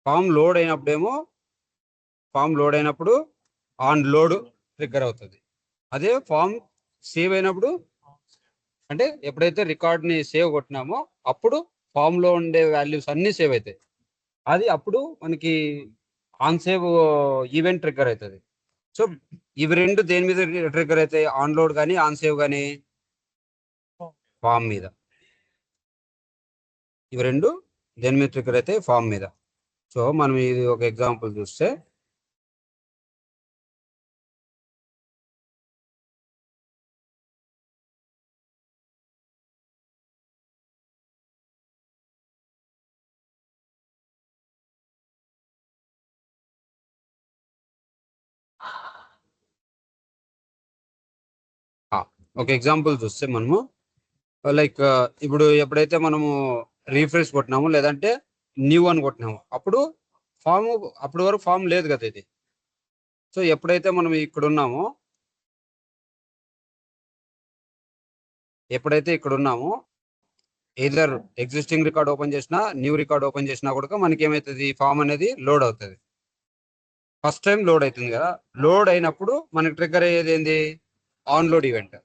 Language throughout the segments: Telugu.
ఫామ్ లోడ్ అయినప్పుడు ఆన్ లోడ్ ట్రిగ్గర్ అవుతుంది. అదే ఫామ్ సేవ్ అయినప్పుడు అంటే ఎప్పుడైతే రికార్డ్ని సేవ్ కొట్టినామో అప్పుడు ఫామ్ లో ఉండే వాల్యూస్ అన్ని సేవ్ అవుతాయి. అది అప్పుడు మనకి ఆన్ సేవ్ ఈవెంట్ ట్రిగ్గర్ అవుతుంది. సో ఇవి రెండు దేని మీద ట్రిగ్గర్ అవుతాయి? ఆన్ లోడ్ కానీ ఆన్ సేవ్ కానీ ఫామ్ మీద. ఇవి రెండు దేని మీద ట్రిగ్గర్ అయితే ఫామ్ మీద. సో మనం ఇది ఒక ఎగ్జాంపుల్ చూస్తే ఒక ఎగ్జాంపుల్ చూస్తే మనము లైక్ ఇప్పుడు ఎప్పుడైతే మనము రీఫ్రెష్ కొట్టినాము లేదంటే న్యూ అని కొట్టినాము అప్పుడు అప్పటి వరకు ఫామ్ లేదు కదా ఇది. సో ఎప్పుడైతే మనం ఇక్కడ ఉన్నామో ఎయిదర్ ఎగ్జిస్టింగ్ రికార్డ్ ఓపెన్ చేసినా న్యూ రికార్డ్ ఓపెన్ చేసినా కూడా మనకి ఏమవుతుంది? ఫామ్ అనేది లోడ్ అవుతుంది. ఫస్ట్ టైం లోడ్ అవుతుంది కదా. లోడ్ అయినప్పుడు మనకి ట్రిగ్గర్ అయ్యేది ఏంది? On load event.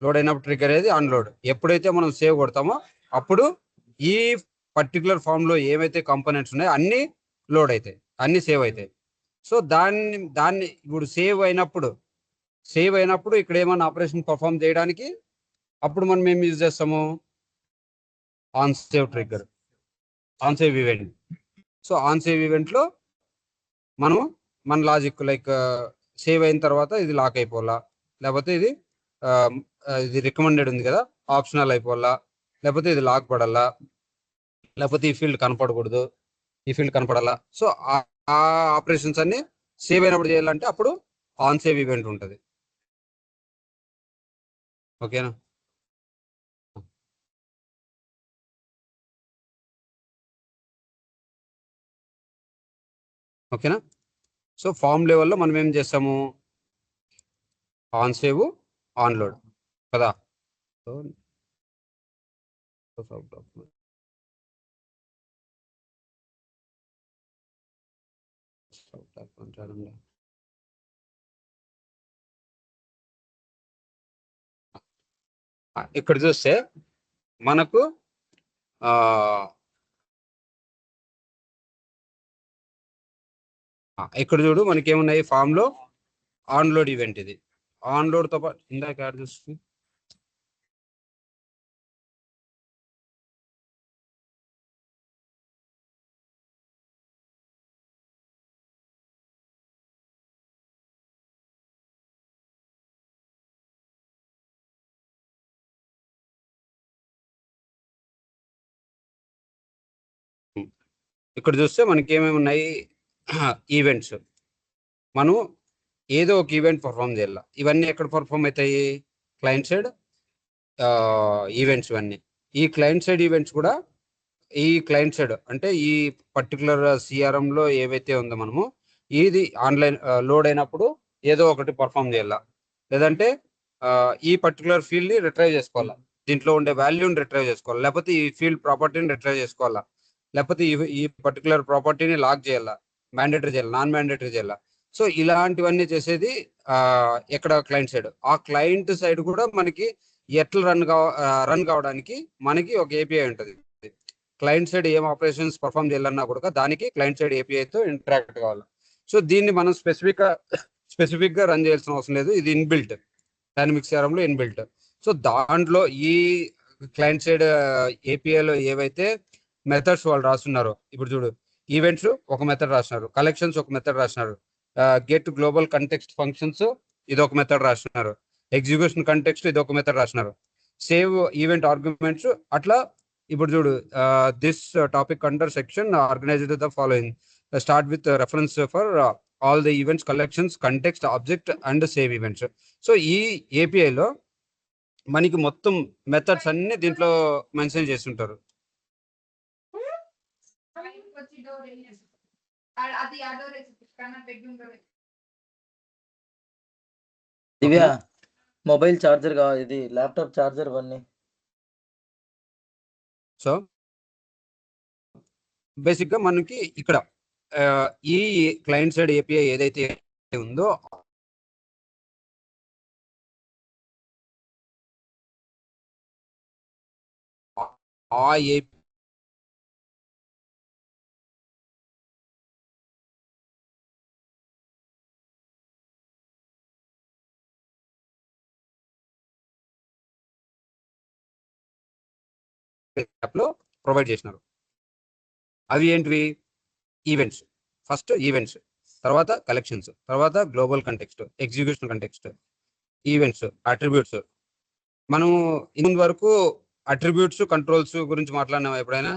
లోడ్ అయినప్పుడు ట్రిగ్గర్ అయ్యేది ఆన్ లోడ్. ఎప్పుడైతే మనం సేవ్ కొడతామో అప్పుడు ఈ పర్టికులర్ ఫామ్ లో ఏవైతే కాంపోనెంట్స్ ఉన్నాయో అన్ని లోడ్ అవుతాయి, అన్ని సేవ్ అవుతాయి. సో దాన్ని ఇప్పుడు సేవ్ అయినప్పుడు ఇక్కడ ఏమైనా ఆపరేషన్ పర్ఫామ్ చేయడానికి అప్పుడు మనం ఏం యూజ్ చేస్తాము? On save trigger, on save event. So on save event లో మనం మన లాజిక్ లైక్ సేవ్ అయిన తర్వాత ఇది లాక్ అయిపోవాలా, లేకపోతే ఇది రికమెండెడ్ ఉంది కదా ఆప్షనల్ అయిపోవాలా, లేకపోతే ఇది లాక్ పడాలా, లేకపోతే ఈ ఫీల్డ్ కనపడకూడదు, ఈ ఫీల్డ్ కనపడాలా. సో ఆ ఆపరేషన్స్ అన్ని సేవ్ అయినప్పుడు చేయాలంటే అప్పుడు ఆన్ సేవ్ ఈవెంట్ ఉంటుంది. ఓకేనా? ఓకేనా? సో ఫామ్ లెవెల్లో మనం ఏం చేస్తాము? ఆన్ సేవ్, ఆన్ లోడ్ కదా. ఇక్కడ చూస్తే మనకు ఇక్కడ చూడు మనకి ఏమున్నాయి ఫామ్ లో ఆన్ లోడ్ ఈవెంట్. ఇది ఆన్ లోడ్ తో పాటు ఇందాక యాడ్ చూస్తుంది. ఇక్కడ చూస్తే మనకి ఏమేమి ఉన్నాయి ఈవెంట్స్. మనం ఏదో ఒక ఈవెంట్ పర్ఫామ్ చేయాలి. ఇవన్నీ ఎక్కడ పర్ఫామ్ అవుతాయి? Client side events. ఇవన్నీ ఈ క్లయింట్ సైడ్ ఈవెంట్స్ కూడా ఈ క్లయింట్ సైడ్ అంటే ఈ పర్టికులర్ సిఆర్ఎం లో ఏవైతే ఉందో మనము ఇది ఆన్లైన్ లోడ్ అయినప్పుడు ఏదో ఒకటి పర్ఫామ్ చేయాలా, లేదంటే ఈ పర్టికులర్ ఫీల్డ్ ని రిట్రైవ్ చేసుకోవాలా, దీంట్లో ఉండే వాల్యూని రిట్రైవ్ చేసుకోవాలి, లేకపోతే ఈ ఫీల్డ్ ప్రాపర్టీని రిట్రైవ్ చేసుకోవాలా, లేకపోతే ఈ పర్టికులర్ ప్రాపర్టీని లాక్ చేయాలా, మ్యాండేటరీ చేయాలి, నాన్ మ్యాండేటరీ చేయాలా. సో ఇలాంటివన్నీ చేసేది ఎక్కడ? Client side. ఆ క్లయింట్ సైడ్ కూడా మనకి ఎట్లా రన్ కావడానికి మనకి ఒక ఏపీఐ ఉంటుంది. క్లయింట్ సైడ్ ఏం ఆపరేషన్స్ పర్ఫామ్ చేయాలన్నా కూడా దానికి క్లయింట్ సైడ్ ఏపీఐతో ఇంటరాక్ట్ కావాలి. సో దీన్ని మనం స్పెసిఫిక్ గా రన్ చేయాల్సిన అవసరం లేదు. ఇది ఇన్బిల్ట్, డైనమిక్ సిఆర్ఎం లో ఇన్బిల్ట్. సో దాంట్లో ఈ క్లయింట్ సైడ్ ఏపీఐలో ఏవైతే మెథడ్స్ వాళ్ళు రాస్తున్నారో, ఇప్పుడు చూడు, ఈవెంట్స్ ఒక మెథడ్ రాసినారు, కలెక్షన్స్ ఒక మెథడ్ రాసినారు, గెట్ గ్లోబల్ కంటెక్స్ట్ ఫంక్షన్స్ ఇది ఒక మెథడ్ రాసినారు, ఎగ్జిక్యూషన్ కంటెక్స్ట్ ఇది ఒక మెథడ్ రాసినారు, సేవ్ ఈవెంట్ ఆర్గ్యుమెంట్స్ అట్లా. ఇప్పుడు చూడు, this topic under section organized the following, start with reference for all the events, collections, context, object and save events. So ఈ ఏపీఐలో మనకి మొత్తం మెథడ్స్ అన్ని దీంట్లో మెన్షన్ చేస్తుంటారు. దివ్య, మొబైల్ చార్జర్ కావాలి, ఇది ల్యాప్టాప్ చార్జర్ ఇవన్నీ. సో బేసిక్గా మనకి ఇక్కడ ఈ క్లయింట్ సైడ్ ఏపీఐ ఏదైతే ఉందో ఆ ఏపీ యాప్లో ప్రొవైడ్ చేసినారు. అవి ఏంటివి? ఈవెంట్స్. ఫస్ట్ ఈవెంట్స్, తర్వాత కలెక్షన్స్, తర్వాత global context, execution context, events, attributes. మనం ఇంత వరకు అట్రిబ్యూట్స్ కంట్రోల్స్ గురించి మాట్లాడినామా ఎప్పుడైనా?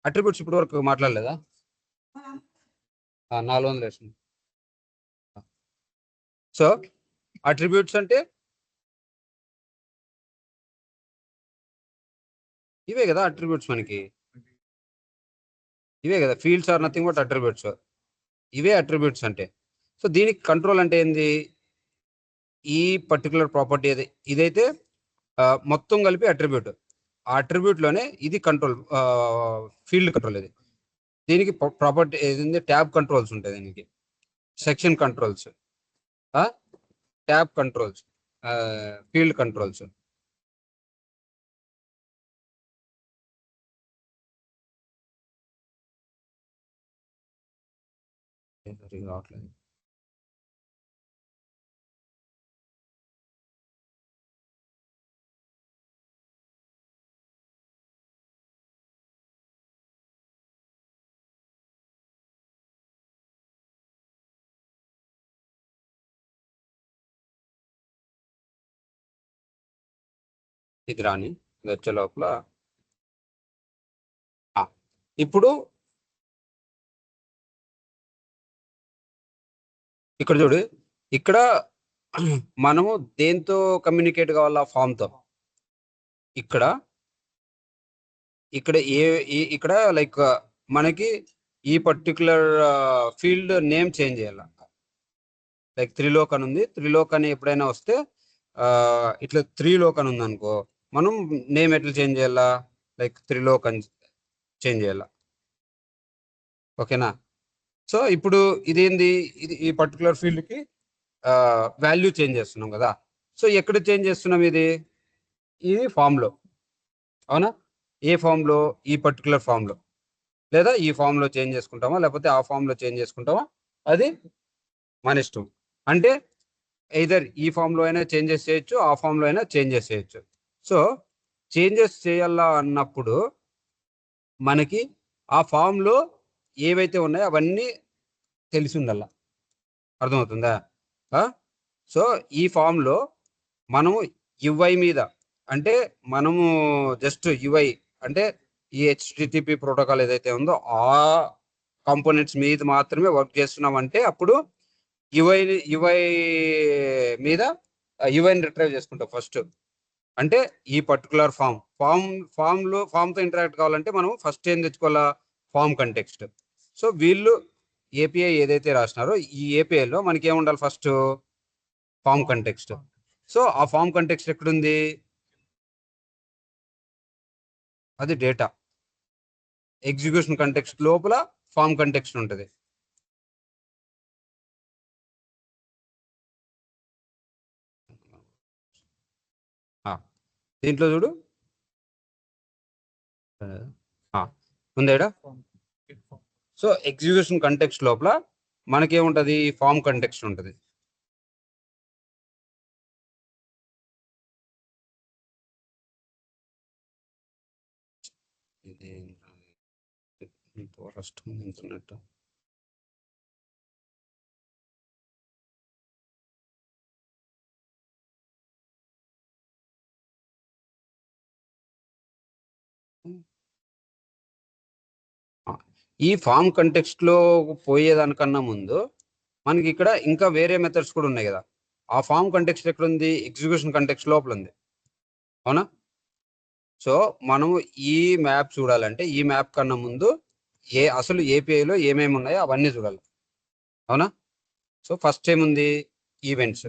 అట్రిబ్యూట్స్ ఇప్పటి వరకు మాట్లాడలేదా? 400 వేసింది. సో అట్రిబ్యూట్స్ అంటే ఇవే కదా అట్రిబ్యూట్స్, మనకి ఇవే కదా. Fields are nothing but attributes. ఇవే అట్రిబ్యూట్స్ అంటే. సో దీనికి కంట్రోల్ అంటే ఏంది? ఈ పర్టికులర్ ప్రాపర్టీ ఇదైతే మొత్తం కలిపి అట్రిబ్యూట్. ఆ అట్రిబ్యూట్ లోనే ఇది కంట్రోల్, ఫీల్డ్ కంట్రోల్. ఇది దీనికి ప్రాపర్టీ ఏది, ట్యాబ్ కంట్రోల్స్ ఉంటాయి, దీనికి section controls, tab controls, field controls. రావట్లేదు. ఇది రాని వచ్చే లోపల ఇప్పుడు ఇక్కడ చూడు, ఇక్కడ మనము దేంతో కమ్యూనికేట్ కావాలా? ఫామ్తో. ఇక్కడ ఇక్కడ లైక్ మనకి ఈ పర్టికులర్ ఫీల్డ్ నేమ్ చేంజ్ చేయాల. లైక్ త్రిలోక్ అని ఉంది, త్రిలోక్ అని ఎప్పుడైనా వస్తే ఇట్లా త్రిలోక్ అని ఉంది అనుకో, మనం నేమ్ ఎట్లా చేంజ్ చేయాలా? లైక్ త్రిలోక్ అని చేంజ్ చేయాలా. ఓకేనా? సో ఇప్పుడు ఇదేంది, ఇది ఈ పర్టికులర్ ఫీల్డ్కి వాల్యూ చేంజ్ చేస్తున్నాం కదా. సో ఎక్కడ చేంజ్ చేస్తున్నాం? ఇది ఫామ్లో. అవునా? ఏ ఫామ్లో? ఈ పర్టికులర్ ఫామ్లో, లేదా ఈ ఫామ్లో చేంజ్ చేసుకుంటామా, లేకపోతే ఆ ఫామ్లో చేంజ్ చేసుకుంటామా, అది మన ఇష్టం. అంటే ఎయిదర్ ఈ ఫామ్లో అయినా చేంజెస్ చేయొచ్చు, ఆ ఫామ్లో అయినా చేంజెస్ చేయొచ్చు. సో చేంజెస్ చేయాలా అన్నప్పుడు మనకి ఆ ఫామ్లో ఏవైతే ఉన్నాయో అవన్నీ తెలిసి ఉండాలా. అర్థమవుతుందా? సో ఈ ఫామ్లో మనము యుఐ మీద, అంటే మనము జస్ట్ యుఐ అంటే ఈ హెచ్టిటిపి ప్రోటోకాల్ ఏదైతే ఉందో ఆ కాంపోనెంట్స్ మీద మాత్రమే వర్క్ చేస్తున్నామంటే అప్పుడు యుఐ మీద యుఐని రిట్రైవ్ చేసుకుంటాం ఫస్ట్. అంటే ఈ పర్టికులర్ ఫామ్తో ఇంటరాక్ట్ కావాలంటే మనం ఫస్ట్ ఏం తెచ్చుకోవాలా? Form context. సో వీళ్ళు ఏపీఐ ఏదైతే రాసినారో ఈ ఏపీఐలో మనకి ఏముండాలి? First form context. సో ఆ ఫామ్ కంటెక్స్ట్ ఎక్కడుంది? అది డేటా. ఎగ్జిక్యూషన్ కంటెక్స్ట్ లోపల ఫామ్ కంటెక్స్ట్ ఉంటుంది. దీంట్లో చూడు ఉందేడా. సో ఎగ్జిక్యూషన్ కంటెక్స్ట్ లోపల మనకేముంటది? ఫామ్ కంటెక్స్ట్ ఉంటుంది. ఇది ఫస్ట్ ఇంటర్నెట్. ఈ ఫామ్ కంటెక్స్ట్ లో పోయేదానికన్నా ముందు మనకి ఇక్కడ ఇంకా వేరే మెథడ్స్ కూడా ఉన్నాయి కదా. ఆ ఫామ్ కంటెక్స్ట్ ఎక్కడ ఉంది? ఎగ్జిక్యూషన్ కంటెక్స్ట్ లోపల ఉంది. అవునా? సో మనము ఈ మ్యాప్ చూడాలంటే ఈ మ్యాప్ కన్నా ముందు అసలు ఏపీఐలో ఏమేమి ఉన్నాయో అవన్నీ చూడాలి. అవునా? సో ఫస్ట్ ఏముంది? ఈవెంట్స్.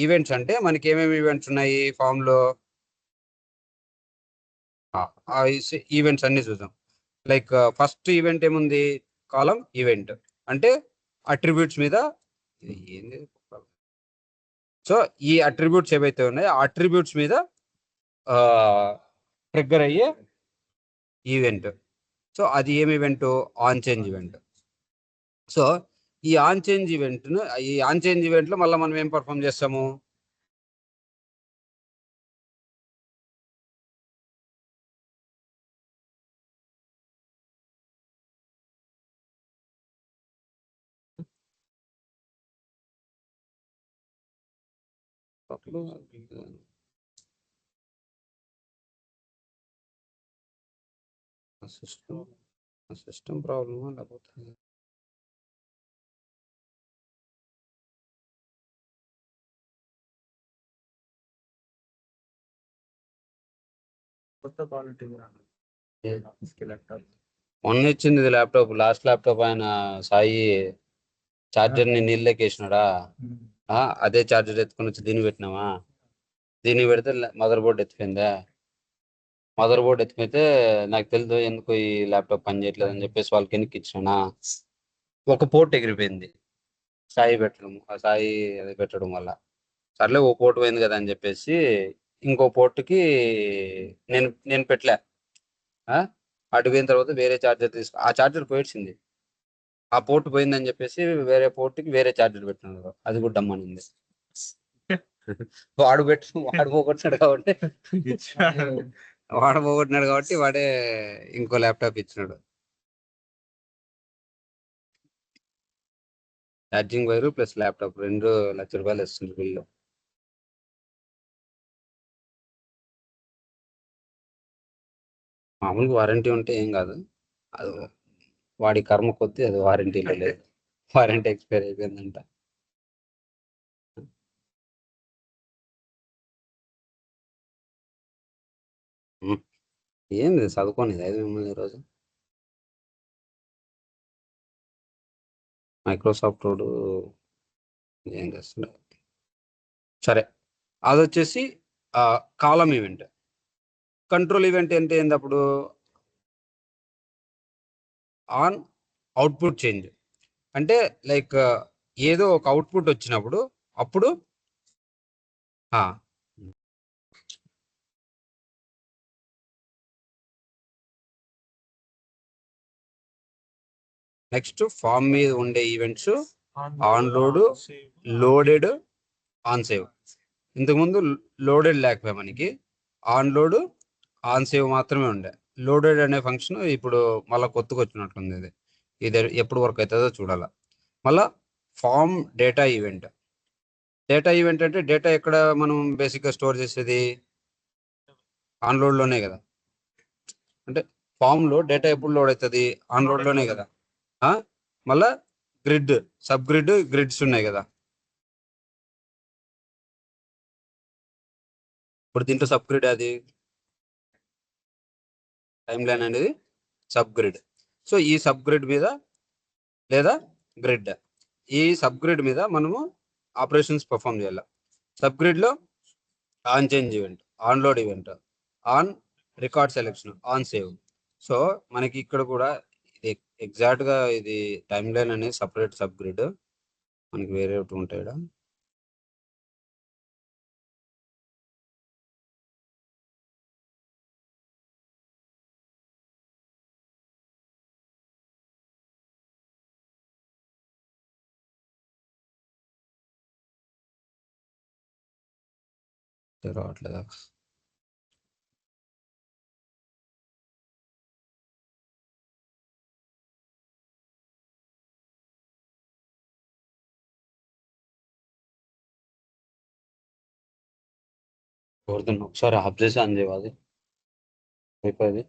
ఈవెంట్స్ అంటే మనకి ఏమేమి ఈవెంట్స్ ఉన్నాయి ఫామ్లో? ఈవెంట్స్ అన్ని చూద్దాం. లైక్ ఫస్ట్ ఈవెంట్ ఏముంది, కాలం ఈవెంట్ అంటే అట్రిబ్యూట్స్ మీద ఇది ఏంది. సో ఈ అట్రిబ్యూట్స్ ఏవైతే ఉన్నాయో ఆ అట్రిబ్యూట్స్ మీద ట్రిగ్గర్ అయ్యే ఈవెంట్. సో అది ఏం event, on change event. So ఈ ఆన్ చేంజ్ ఈవెంట్ ఈ ఆన్ చేంజ్ ఈవెంట్ లో మళ్ళీ మనం ఏం పర్ఫామ్ చేస్తాము, సిస్టమ్ ప్రాబ్లమా లేకపోతే కొత్త క్వాలిటీ ల్యాప్టాప్ మొన్న ఇచ్చింది ఇది ల్యాప్టాప్, లాస్ట్ ల్యాప్టాప్ ఆయన సాయి చార్జర్ ని నీళ్ళకి వేసినాడా, అదే చార్జర్ ఎత్తుకొని వచ్చి దీన్ని పెట్టినామా, దీన్ని పెడితే మదర్ బోర్డ్ ఎత్తిపోయిందా, మదర్ బోర్డ్ ఎత్తిపోతే నాకు తెలియదు ఎందుకు ఈ ల్యాప్టాప్ పని చేయట్లేదు అని చెప్పేసి వాళ్ళకి ఎన్నికి ఇచ్చినా, ఒక పోర్ట్ ఎగిరిపోయింది సాయి పెట్టడం, ఆ సాయి అది పెట్టడం వల్ల. సర్లే ఓ పోర్ట్ పోయింది కదా అని చెప్పేసి ఇంకో పోర్ట్కి నేను నేను పెట్టలే. అటు పోయిన తర్వాత వేరే చార్జర్ ఆ చార్జర్ పోయింది, ఆ పోర్ట్ పోయిందని చెప్పేసి వేరే పోర్ట్కి వేరే చార్జర్ పెట్టినాడు, అది కూడా డమ్మనింది. వాడు పోగొట్టినాడు కాబట్టి వాడే ఇంకో ల్యాప్టాప్ ఇచ్చినాడు. ఛార్జింగ్ వైరు ప్లస్ ల్యాప్టాప్ 2 లక్షల రూపాయలు వస్తుంది బిల్లు. మామూలుగా వారంటీ ఉంటే ఏం కాదు, అది వాడి కర్మ కొద్దీ అది వారంటీలో లేదు, వారంటీ ఎక్స్పైర్ అయిపోయిందంట. ఏంది చదువుకోనిది అది మిమ్మల్ని ఈరోజు మైక్రోసాఫ్ట్ వాడు ఏం చేస్తున్నాడు. సరే, అది వచ్చేసి కాలం ఈవెంట్. కంట్రోల్ ఈవెంట్ అంటే ఏంది అప్పుడు, ఆన్ అవుట్పుట్ చేంజ్ అంటే లైక్ ఏదో ఒక అవుట్పుట్ వచ్చినప్పుడు అప్పుడు నెక్స్ట్ ఫామ్ మీద ఉండే events on load, loaded, on save. ఇంతకుముందు లోడెడ్ లేకపోయా మనకి, ఆన్ లోడ్, ఆన్ సేవ్ మాత్రమే ఉండే. లోడెడ్ అనే ఫంక్షన్ ఇప్పుడు మళ్ళీ కొత్తగా వచ్చినట్టుంది, ఇది ఎప్పుడు వర్క్ అవుతుందో చూడాల. మళ్ళా form data event. Data event అంటే డేటా ఎక్కడ మనం బేసిక్గా స్టోర్ చేసేది, ఆన్ లోడ్లోనే కదా. అంటే ఫామ్లో డేటా ఎప్పుడు లోడ్ అవుతుంది, ఆన్ లోడ్లోనే కదా. మళ్ళా గ్రిడ్, సబ్ గ్రిడ్, గ్రిడ్స్ ఉన్నాయి కదా. ఇప్పుడు దీంట్లో సబ్ గ్రిడ్, అది టైమ్ లైన్ అనేది సబ్ గ్రిడ్. సో ఈ సబ్ గ్రిడ్ మీద లేదా గ్రిడ్, ఈ సబ్ గ్రిడ్ మీద మనము ఆపరేషన్స్ పర్ఫామ్ చేయాలి. సబ్ గ్రిడ్లో on change event, on load event, on record selection, on save. So మనకి ఇక్కడ కూడా ఇది ఎగ్జాక్ట్గా ఇది టైమ్ లైన్ అనేది సపరేట్ సబ్ గ్రిడ్, మనకి వేరే ఒకటి ఉంటాయి. రావట్లేదా. ఒకసారి ఆఫ్ చేసి ఆన్ చేయాలి అయిపోయింది.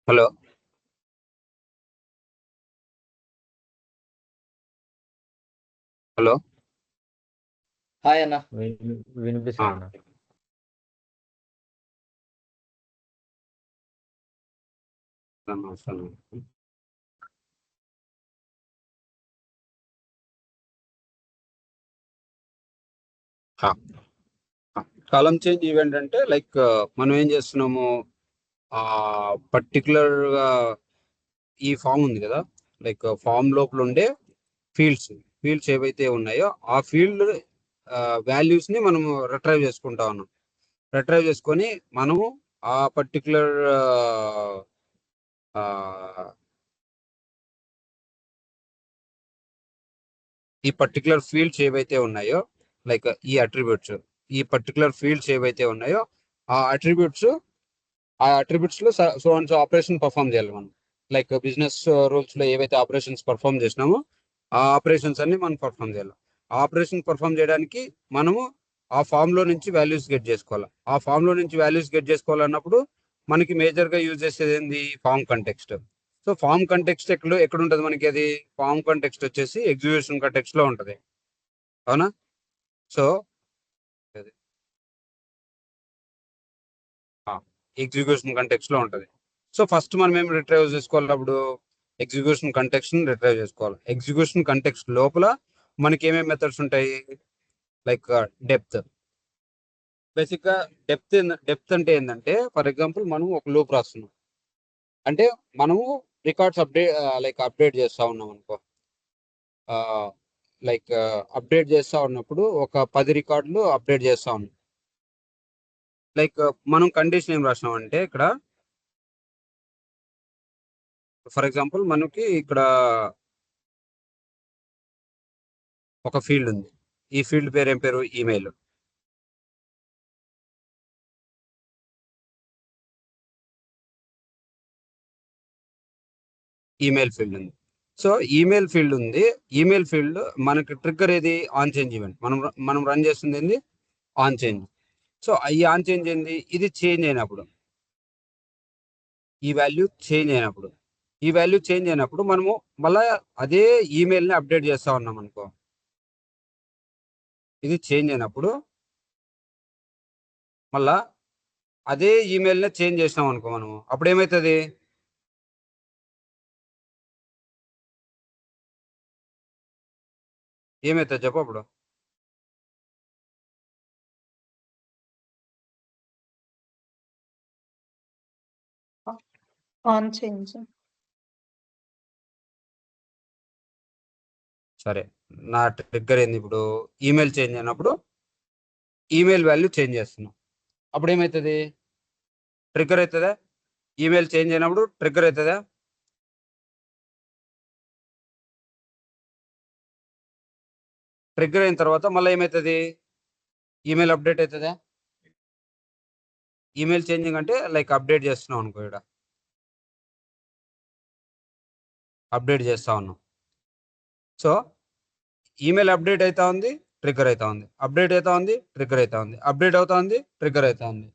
హలో హలో హాయ్ అన్న. వినిపిస్తుంది అన్న. వస్తాను. కాలం చేంజ్ ఈవెంట్ అంటే లైక్ మనం ఏం చేస్తున్నాము, ఆ పర్టికులర్గా ఈ ఫామ్ ఉంది కదా, లైక్ ఫామ్ లోపల ఉండే ఫీల్డ్స్ ఫీల్డ్స్ ఏవైతే ఉన్నాయో ఆ ఫీల్డ్ వాల్యూస్ ని మనము రిట్రైవ్ చేసుకుంటా ఉన్నాం. రిట్రైవ్ చేసుకొని మనము ఆ పర్టికులర్ ఈ పర్టికులర్ ఫీల్డ్స్ ఏవైతే ఉన్నాయో, లైక్ ఈ అట్రిబ్యూట్స్, ఈ పర్టికులర్ ఫీల్డ్స్ ఏవైతే ఉన్నాయో ఆ అట్రిబ్యూట్స్ లో so and so operation perform చేయాలి మనం. లైక్ బిజినెస్ రూల్స్ లో ఏవైతే ఆపరేషన్స్ పర్ఫామ్ చేసినామో ఆ ఆపరేషన్స్ అన్ని మనం పర్ఫామ్ చేయాలి. ఆ ఆపరేషన్ పర్ఫామ్ చేయడానికి మనము ఆ ఫామ్ లో నుంచి వాల్యూస్ గెట్ చేసుకోవాలి. ఆ ఫామ్ లో నుంచి వాల్యూస్ గెట్ చేసుకోవాలన్నప్పుడు మనకి మేజర్ గా యూజ్ చేసేది ఏంది, form context. So form context ఎక్కడ ఉంటుంది మనకి, అది ఫామ్ కంటెక్స్ట్ వచ్చేసి ఎగ్జిక్యూషన్ కంటెక్స్ట్ లో ఉంటది, అవునా? సో ఎగ్జిక్యూషన్ కంటెక్స్ట్ లో ఉంటది. సో ఫస్ట్ మనం ఏం రిట్రైవ్ చేసుకోవాలన్నప్పుడు ఎగ్జిక్యూషన్ కంటెక్స్ట్ రిట్రైవ్ చేసుకోవాలి. ఎగ్జిక్యూషన్ కంటెక్స్ట్ లోపల మనకి ఏమేమి మెథడ్స్ ఉంటాయి, లైక్ డెప్త్. బేసిక్ గా డెప్త్ అంటే ఏంటంటే, ఫర్ ఎగ్జాంపుల్ మనం ఒక లూప్ రాస్తున్నాం అంటే మనము రికార్డ్స్ అప్డేట్ చేస్తా ఉన్నాం అనుకో, లైక్ అప్డేట్ చేస్తా ఉన్నప్పుడు ఒక 10 రికార్డులు అప్డేట్ చేస్తా ఉన్నాం. లైక్ మనం కండిషన్ ఏం రాసినాం అంటే, ఇక్కడ ఫర్ ఎగ్జాంపుల్ మనకి ఇక్కడ ఒక ఫీల్డ్ ఉంది. ఈ ఫీల్డ్ పేరు ఏం పేరు, ఈమెయిల్. ఈమెయిల్ ఫీల్డ్ ఉంది. సో ఈమెయిల్ ఫీల్డ్ ఉంది. ఈమెయిల్ ఫీల్డ్ మనకి ట్రిగ్గర్ ఏది, ఆన్ చేంజ్ ఈవెంట్. మనం రన్ చేస్తుంది ఏంది, ఆన్ చేంజ్. సో ఈ ఆన్ చేంజ్ ఏంది, ఇది చేంజ్ అయినప్పుడు, ఈ వాల్యూ చేంజ్ అయినప్పుడు, ఈ వాల్యూ చేంజ్ అయినప్పుడు మనము మళ్ళా అదే ఈమెయిల్ ని అప్డేట్ చేస్తా ఉన్నాం అనుకో, ఇది చేంజ్ అయినప్పుడు మళ్ళా అదే ఈమెయిల్ ని చేంజ్ చేసినాం అనుకో మనము, అప్పుడు ఏమవుతుంది, ఏమవుతుంది చెప్పు అప్పుడు. On change. సరే, నా ట్రిగ్గర్ ఏంది ఇప్పుడు, ఈమెయిల్ చేంజ్ అయినప్పుడు ఈమెయిల్ వాల్యూ చేంజ్ చేస్తున్నాం, అప్పుడు ఏమవుతుంది, ట్రిగ్గర్ అవుతుందా? ఈమెయిల్ చేంజ్ అయినప్పుడు ట్రిగ్గర్ అవుతుందా? ట్రిగ్గర్ అయిన తర్వాత మళ్ళీ ఏమవుతుంది, ఈమెయిల్ అప్డేట్ అవుతుందా? ఈమెయిల్ చేంజింగ్ అంటే లైక్ అప్డేట్ చేస్తున్నాం అనుకో, ఇక్కడ అప్డేట్ చేస్తా ఉన్నాం. సో ఈమెయిల్ అప్డేట్ అవుతా ఉంది, ట్రిగ్గర్ అవుతా ఉంది, అప్డేట్ అవుతా ఉంది, ట్రిగ్గర్ అవుతా ఉంది, అప్డేట్ అవుతా ఉంది, ట్రిగ్గర్ అవుతా ఉంది,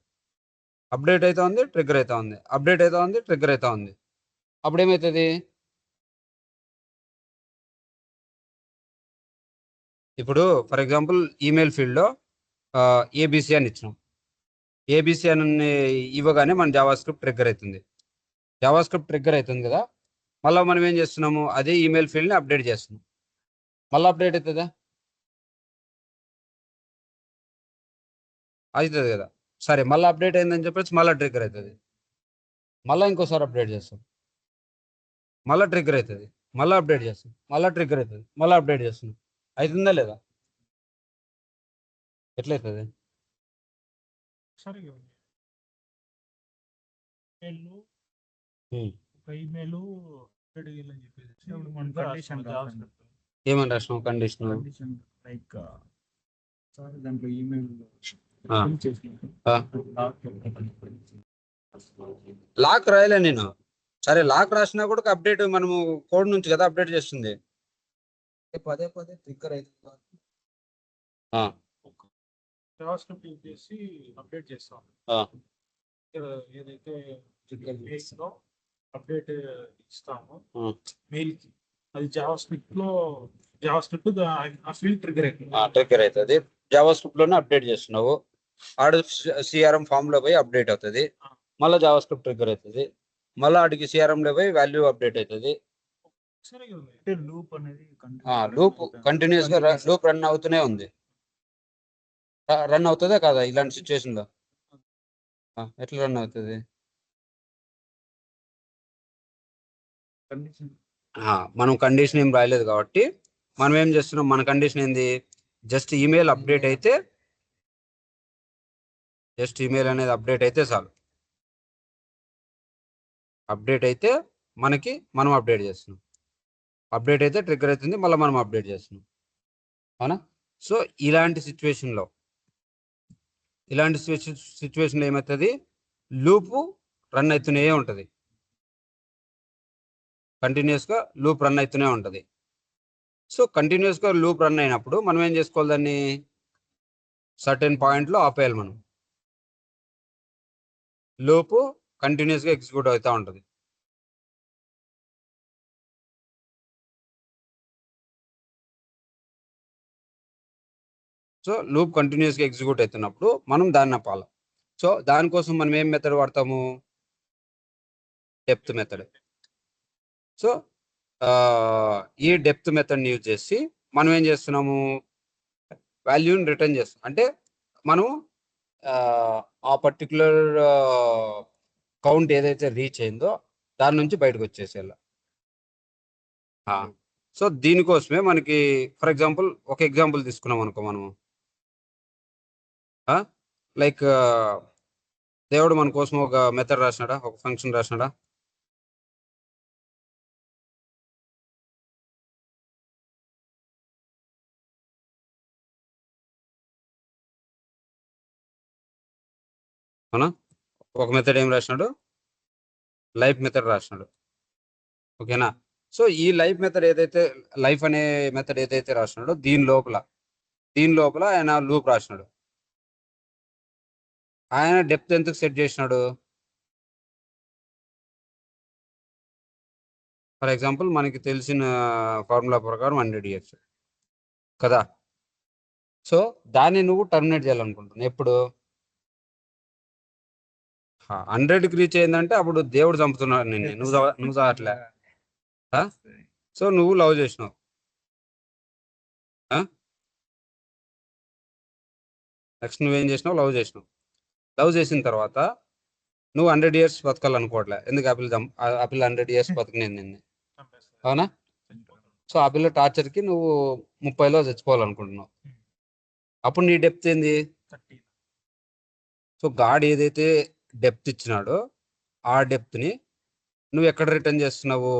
అప్డేట్ అవుతా ఉంది, ట్రిగ్గర్ అవుతా ఉంది, అప్డేట్ అవుతా ఉంది, ట్రిగ్గర్ అవుతా ఉంది. అప్పుడు ఏమవుతుంది, ఇప్పుడు ఫర్ ఎగ్జాంపుల్ ఈమెయిల్ ఫీల్డ్లో ఏబిసి అని ఇచ్చినాం. ఏబిసి అని ఇవ్వగానే మన జావా స్క్రిప్ట్ ట్రిగ్గర్ అవుతుంది. జావా స్క్రిప్ట్ ట్రిగ్గర్ అవుతుంది కదా, మళ్ళీ మనం ఏం చేస్తున్నాము, అదే ఈమెయిల్ ఫీల్డ్ని అప్డేట్ చేస్తున్నాం. మళ్ళీ అప్డేట్ అవుతుందా? అవుతుంది కదా. సరే, మళ్ళీ అప్డేట్ అయిందని చెప్పేసి మళ్ళీ ట్రిగ్గర్ అవుతుంది. మళ్ళీ ఇంకోసారి అప్డేట్ చేస్తాం, మళ్ళీ ట్రిగ్గర్ అవుతుంది, మళ్ళీ అప్డేట్ చేస్తాం, మళ్ళీ ట్రిగ్గర్ అవుతుంది, మళ్ళీ అప్డేట్ చేస్తున్నాం. అవుతుందా లేదా? ఎట్లయితుంది? సరే ఒక ఈమెయిల్ అడిగిందని చెప్పేసి ఇప్పుడు మనం కండిషన్ రాస్తాం. ఏమని రాసినాం కండిషన్? కండిషన్ లైక్ సార్ దాంట్లో ఈమెయిల్ ఆ. చేసినాం. లాక్ రాయలే నేను. సరే, లాక్ రాసినా కూడా అప్డేట్ మనము కోడ్ నుంచి కదా అప్డేట్ చేస్తుంది. పదే పదే ట్రిగ్గర్ అవుతుంది. జావా స్క్రిప్ట్ యూజ్ చేసి అప్డేట్ చేస్తాం. ఆ. ఏదైతే బేస్ లో అప్డేట్ ఇస్తాము Hmm. మెయిల్ కి. అది జావా స్క్రిప్ట్ ఆ ఫీల్డ్ ట్రిగర్ అవుతుంది. ట్రిగ్గర్ అవుతుంది. జావా స్క్రిప్ట్ లోనే అప్డేట్ చేస్తున్నావు, ఆడు సిఆర్ఎం ఫామ్ లో పోయి అప్డేట్ అవుతుంది, మళ్ళీ జావా స్క్రిప్ట్ ట్రిగ్గర్ అవుతుంది, మళ్ళీ ఆడికి సిఆర్ఎం లో పోయి వాల్యూ అప్డేట్ అవుతుంది. సరే కదా, అంటే లూప్ అనేది లూప్ కంటిన్యూస్ గా లూప్ రన్ అవుతూనే ఉంది. రన్ అవుతుందా కాదా ఇలాంటి సిచ్యువేషన్ లో? ఎట్లా రన్ అవుతుంది? కండిషన్ మనం కండిషన్ ఏం రాయలేదు కాబట్టి మనం ఏం చేస్తున్నాం, మన కండిషన్ ఏంది, జస్ట్ ఈమెయిల్ అప్డేట్ అయితే, జస్ట్ ఈమెయిల్ అనేది అప్డేట్ అయితే చాలు. అప్డేట్ అయితే మనకి మనం అప్డేట్ చేస్తున్నాం, అప్డేట్ అయితే ట్రిగ్గర్ అవుతుంది, మళ్ళీ మనం అప్డేట్ చేస్తున్నాం, అవునా? సో ఇలాంటి సిచ్యువేషన్లో ఏమవుతుంది, లూపు రన్ అవుతూనే ఉంటుంది, కంటిన్యూస్గా లూప్ రన్ అవుతూనే ఉంటుంది. సో కంటిన్యూస్గా లూప్ రన్ అయినప్పుడు మనం ఏం చేసుకోవాలి, దాన్ని సర్టెన్ పాయింట్లో ఆపేయాలి. మనం లూపు కంటిన్యూస్గా ఎగ్జిక్యూట్ అవుతూ ఉంటుంది. సో లూప్ కంటిన్యూస్గా ఎగ్జిక్యూట్ అవుతున్నప్పుడు మనం దాన్ని ఆపాలి. సో దానికోసం మనం ఏం మెథడ్ వాడతాము, డెప్త్ మెథడ్. సో ఈ డెప్త్ మెథడ్ని యూజ్ చేసి మనం ఏం చేస్తున్నాము, వాల్యూని రిటర్న్ చేస్తాం. అంటే మనం ఆ పర్టికులర్ కౌంట్ ఏదైతే రీచ్ అయిందో దాని నుంచి బయటకు వచ్చేసేయాలి. సో దీనికోసమే మనకి ఫర్ ఎగ్జాంపుల్ ఒక ఎగ్జాంపుల్ తీసుకున్నాం అనుకో, మనము లైక్ దేవుడు మన కోసం ఒక మెథడ్ రాసినాడా, ఒక ఫంక్షన్ రాసినాడా? అవునా? ఒక మెథడ్ ఏం రాసినాడు, లైఫ్ మెథడ్ రాసినాడు. ఓకేనా? సో ఈ లైఫ్ మెథడ్ ఏదైతే, లైఫ్ అనే మెథడ్ ఏదైతే రాసినాడో దీని లోపల ఆయన లూప్ రాసినాడు. ఆయన డెప్త్ ఎంతకు సెట్ చేసినాడు, ఫర్ ఎగ్జాంపుల్ మనకి తెలిసిన ఫార్ములా ప్రకారం 100 years కదా. సో దాన్ని నువ్వు టర్మినేట్ చేయాలనుకుంటున్నావు ఎప్పుడు, 100కి రీచ్ అయిందంటే అప్పుడు దేవుడు చంపుతున్నాడు నిన్ను, నువ్వు చావట్లే. సో నువ్వు లవ్ చేసినావు, నెక్స్ట్ నువ్వేం చేసినావు, లవ్ చేసిన తర్వాత నువ్వు 100 years బతకాలనుకోవట్లే, ఎందుకు ఆ పిల్ల 100 years బతికినేది నిన్ను, అవునా? సో ఆ పిల్ల టార్చర్కి నువ్వు 30లో చచ్చిపోవాలనుకుంటున్నావు. అప్పుడు నీ డెప్త్ ఏంది, 30. సో గాడ్ ఏదైతే డెప్త్ ఇచ్చినాడో ఆ డెప్త్ని నువ్వు ఎక్కడ రిటర్న్ చేస్తున్నావు,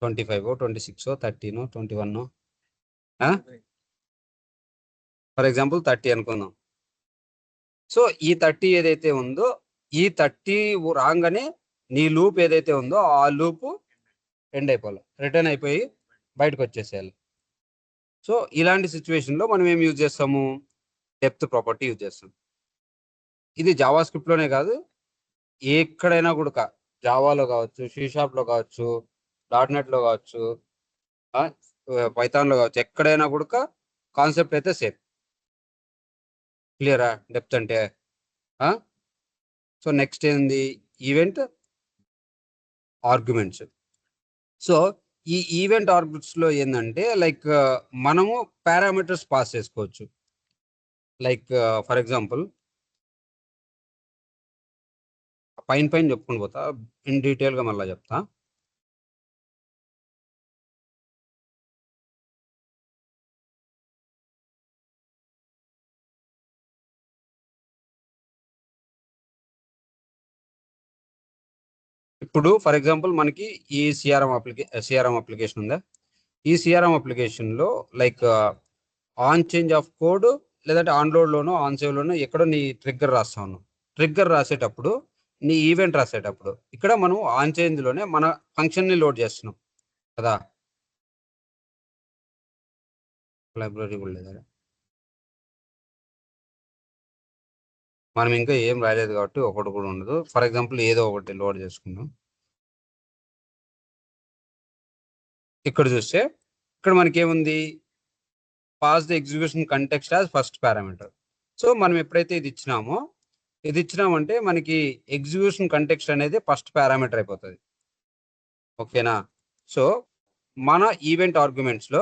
25, 26, 13, 21, ఫర్ ఎగ్జాంపుల్ 30 అనుకుందాం. సో ఈ 30 ఏదైతే ఉందో, ఈ 30 రాగానే నీ లూప్ ఏదైతే ఉందో ఆ లూపు ఎండ్ అయిపోవాలి, రిటర్న్ అయిపోయి బయటకు వచ్చేసేయాలి. సో ఇలాంటి సిచ్యువేషన్లో మనం ఏం యూజ్ చేస్తాము, డెప్త్ ప్రాపర్టీ యూజ్ చేస్తాం. ఇది జావా స్క్రిప్ట్లోనే కాదు, ఎక్కడైనా కూడా, జావాలో కావచ్చు, షాప్లో కావచ్చు, .NETలో కావచ్చు, పైథాన్లో కావచ్చు, ఎక్కడైనా కూడా కాన్సెప్ట్ అయితే సేమ్. క్లియరా డెప్త్ అంటే? సో నెక్స్ట్ ఏంది, ఈవెంట్ ఆర్గ్యుమెంట్స్. సో ఈ ఈవెంట్ ఆర్గ్యుమెంట్స్లో ఏంటంటే లైక్ మనము పారామీటర్స్ పాస్ చేసుకోవచ్చు. లైక్ ఫర్ ఎగ్జాంపుల్ పైన చెప్పుకొని పోతా, ఇన్ డీటెయిల్గా మళ్ళీ చెప్తా. ఇప్పుడు ఫర్ ఎగ్జాంపుల్ మనకి ఈ సిఆర్ఎం అప్లికేషన్ ఉందా, ఈ సిఆర్ఎం అప్లికేషన్లో like on change of code లేదంటే ఆన్లోడ్లోనో ఆన్ సేవ్లోనో ఎక్కడో నీ ట్రిగ్గర్ రాస్తా ఉన్నావు. ట్రిగ్గర్ రాసేటప్పుడు, నీ ఈవెంట్ రాసేటప్పుడు ఇక్కడ మనం ఆన్ చేంజ్లోనే మన ఫంక్షన్ని లోడ్ చేస్తున్నాం కదా. లైబ్రరీ కూడా లేదా, మనం ఇంకా ఏం రాయలేదు కాబట్టి ఒకటి కూడా ఉండదు. ఫర్ ఎగ్జాంపుల్ ఏదో ఒకటి లోడ్ చేసుకుందాం. ఇక్కడ చూస్తే ఇక్కడ మనకి ఏముంది, pass the execution context as first parameter. So మనం ఎప్పుడైతే ఇది ఇచ్చినామంటే మనకి ఎగ్జిక్యూషన్ కంటెక్స్ట్ అనేది ఫస్ట్ పారామీటర్ అయిపోతుంది. ఓకేనా? సో మన ఈవెంట్ ఆర్గ్యుమెంట్స్లో